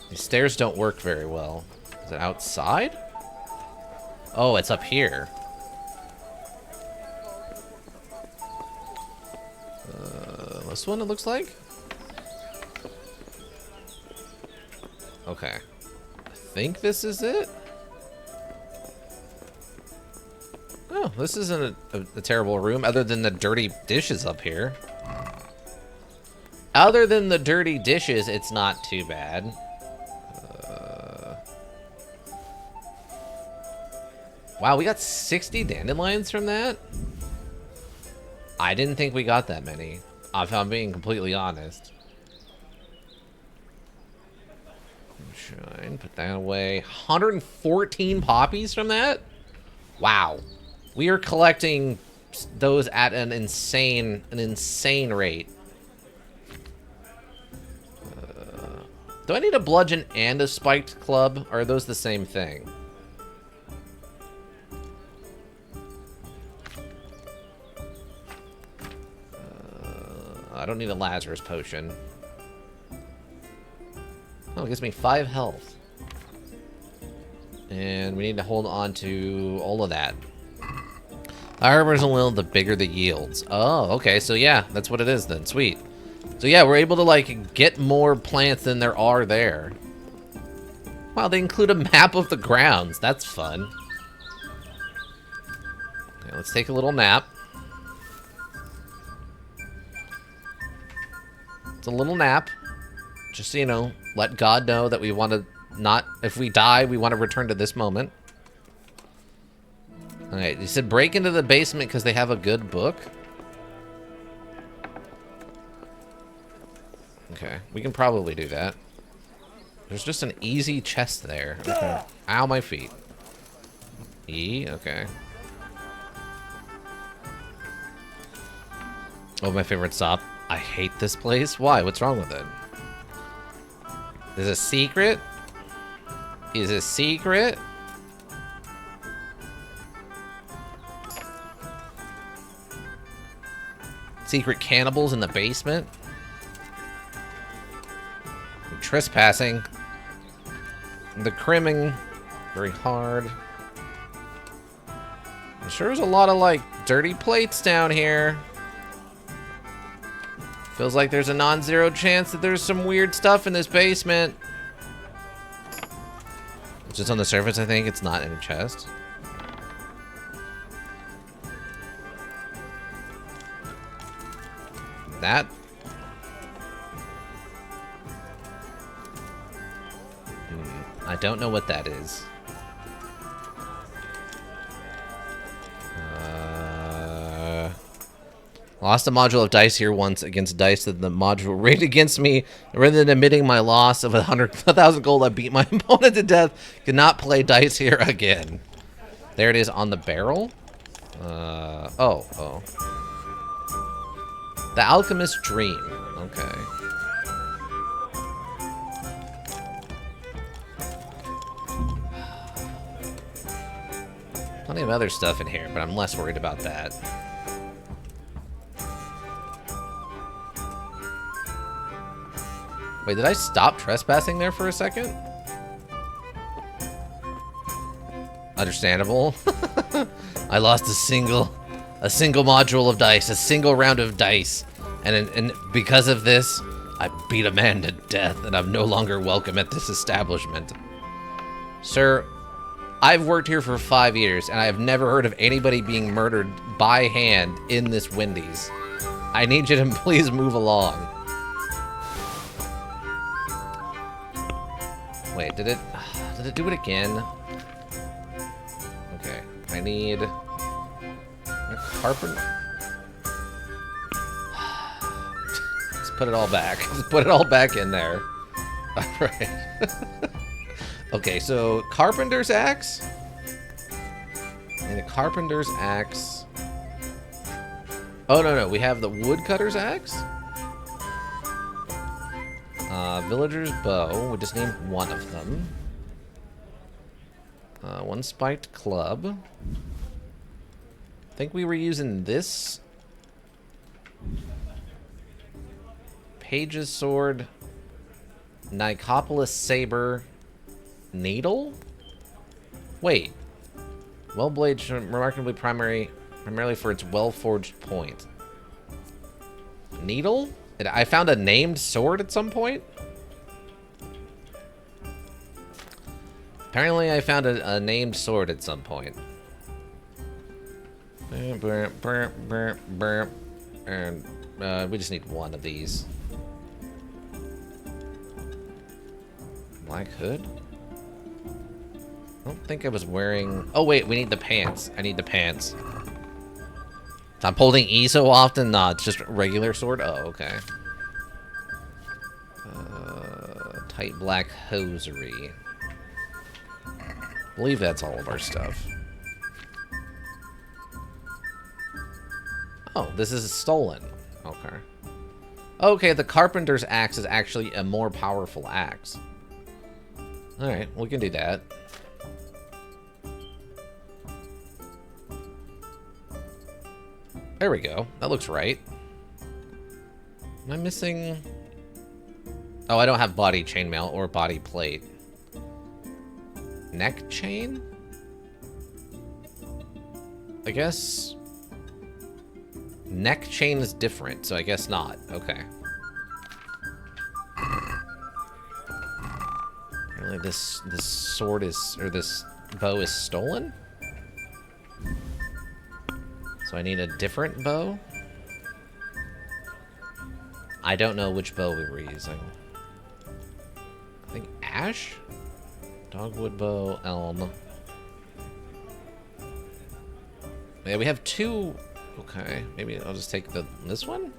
These stairs don't work very well. Is it outside? Oh, it's up here. This one, it looks like? Okay. I think this is it? Oh, this isn't a terrible room, other than the dirty dishes up here. Other than the dirty dishes, it's not too bad. Wow, we got 60 dandelions from that? I didn't think we got that many, if I'm being completely honest. Shine. Put that away. 114 poppies from that? Wow. We are collecting those at an insane rate. Do I need a bludgeon and a spiked club? Or are those the same thing? I don't need a Lazarus potion. Oh, it gives me 5 health. And we need to hold on to all of that. Armor's a little, the bigger the yields. Oh, okay, so yeah, that's what it is then. Sweet. So yeah, we're able to, like, get more plants than there are there. Wow, they include a map of the grounds. That's fun. Okay, let's take a little nap. It's a little nap. Just so you know, let God know that we want to not, if we die, we want to return to this moment. Alright, you said break into the basement because they have a good book? Okay, we can probably do that. There's just an easy chest there. Okay. Ow, my feet. E, okay. Oh, my favorite stop. I hate this place. Why? What's wrong with it? Is it a secret? Is it a secret? Secret cannibals in the basement? Trespassing. The crimming. Very hard. I'm sure there's a lot of, like, dirty plates down here. Feels like there's a non-zero chance that there's some weird stuff in this basement. Just on the surface, I think. It's not in a chest. That. I don't know what that is. Lost a module of dice here once against dice that the module rated against me. Rather than admitting my loss of 1,000 gold, I beat my opponent to death. Could not play dice here again. There it is on the barrel. Oh. The Alchemist's Dream. Okay. Plenty of other stuff in here, but I'm less worried about that. Wait, did I stop trespassing there for a second? Understandable. I lost a single module of dice, a single round of dice. And because of this, I beat a man to death, and I'm no longer welcome at this establishment. Sir, I've worked here for 5 years, and I have never heard of anybody being murdered by hand in this Wendy's. I need you to please move along. Wait, did it do it again? Okay, I need a carpenter. Let's put it all back. Let's put it all back in there. All right. Okay, so carpenter's axe and a carpenter's axe. Oh no, we have the woodcutter's axe. Villager's bow. We just named one of them. One spiked club. I think we were using this. Page's sword. Nicopolis saber. Needle? Wait. Wellblade, remarkably primarily for its well-forged point. Needle? I found a named sword at some point? Apparently I found a named sword at some point. And we just need one of these. Black hood? I don't think I was wearing... Oh wait, we need the pants. I need the pants. I'm holding E so often? Nah, it's just a regular sword? Oh, okay. Tight black hosiery. I believe that's all of our stuff. Oh, this is stolen. Okay. Okay, the carpenter's axe is actually a more powerful axe. Alright, we can do that. There we go. That looks right. Am I missing... Oh, I don't have body chainmail or body plate. Neck chain? I guess... Neck chain is different, so I guess not. Okay. Really, this sword is... Or this bow is stolen? So I need a different bow? I don't know which bow we were using. I think ash? Dogwood bow, elm. Yeah, we have two. Okay, maybe I'll just take this one?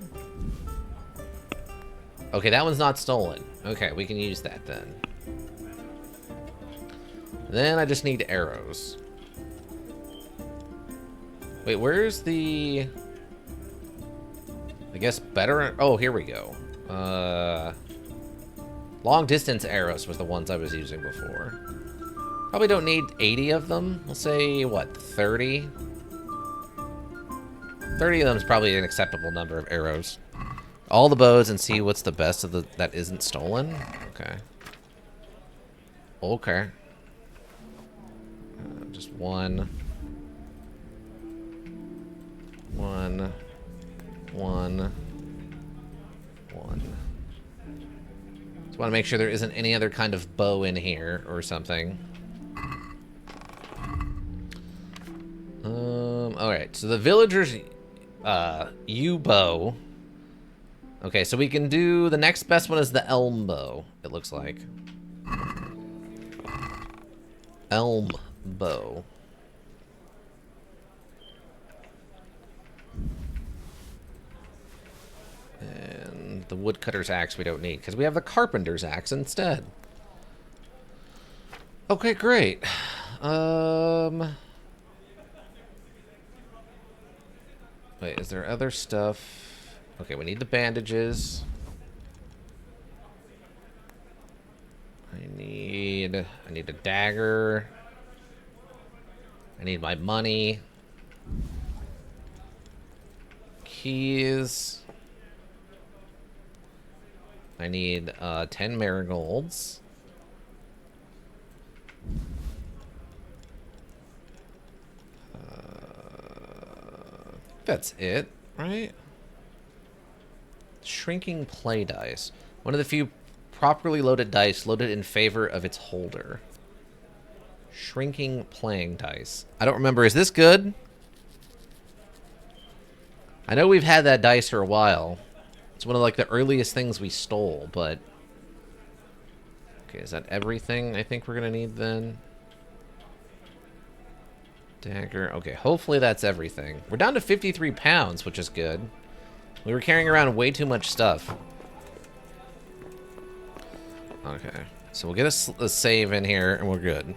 Okay, that one's not stolen. Okay, we can use that then. Then I just need arrows. Wait, where's the... I guess better... Oh, here we go. Long distance arrows was the ones I was using before. Probably don't need 80 of them. We'll say, what, 30? 30 of them is probably an acceptable number of arrows. All the bows and see what's the best of the that isn't stolen. Okay. Okay. Just one. One. Just want to make sure there isn't any other kind of bow in here or something. Alright, so the villagers yew bow. Okay, so we can do the next best one is the elm bow, it looks like. Elm bow. And the woodcutter's axe we don't need, because we have the carpenter's axe instead. Okay, great. Wait, is there other stuff? Okay, we need the bandages. I need a dagger. I need my money. Keys. I need 10 marigolds. That's it, right? Shrinking play dice. One of the few properly loaded dice loaded in favor of its holder. Shrinking playing dice. I don't remember. Is this good? I know we've had that dice for a while. It's one of like the earliest things we stole, but... Okay, is that everything I think we're gonna need then? Dagger. Okay, hopefully that's everything. We're down to 53 pounds, which is good. We were carrying around way too much stuff. Okay, so we'll get a save in here, and we're good.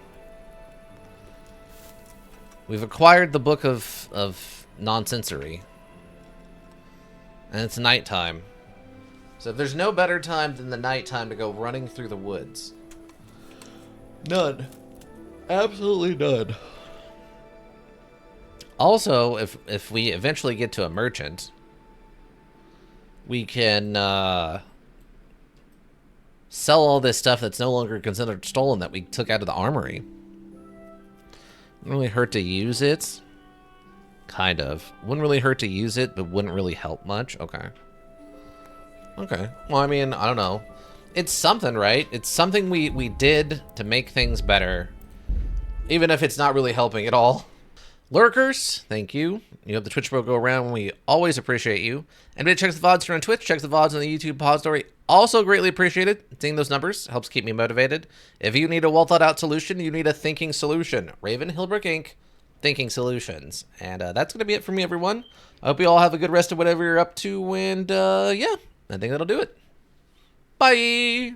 We've acquired the Book of Nonsensory. And it's nighttime. So if there's no better time than the nighttime to go running through the woods. None. Absolutely none. Also, if we eventually get to a merchant, we can sell all this stuff that's no longer considered stolen that we took out of the armory. Wouldn't really hurt to use it. Kind of. Wouldn't really hurt to use it, but wouldn't really help much. Okay. Okay. Well, I mean, I don't know. It's something, right? It's something we did to make things better. Even if it's not really helping at all. Lurkers, thank you. You have the Twitch bro go around. We always appreciate you. Anybody checks the VODs here on Twitch, checks the VODs on the YouTube pod story. Also greatly appreciated. Seeing those numbers helps keep me motivated. If you need a well thought out solution, you need a thinking solution. Raven Hillbrook Inc. Thinking Solutions. And that's going to be it for me, everyone. I hope you all have a good rest of whatever you're up to. And yeah, I think that'll do it. Bye.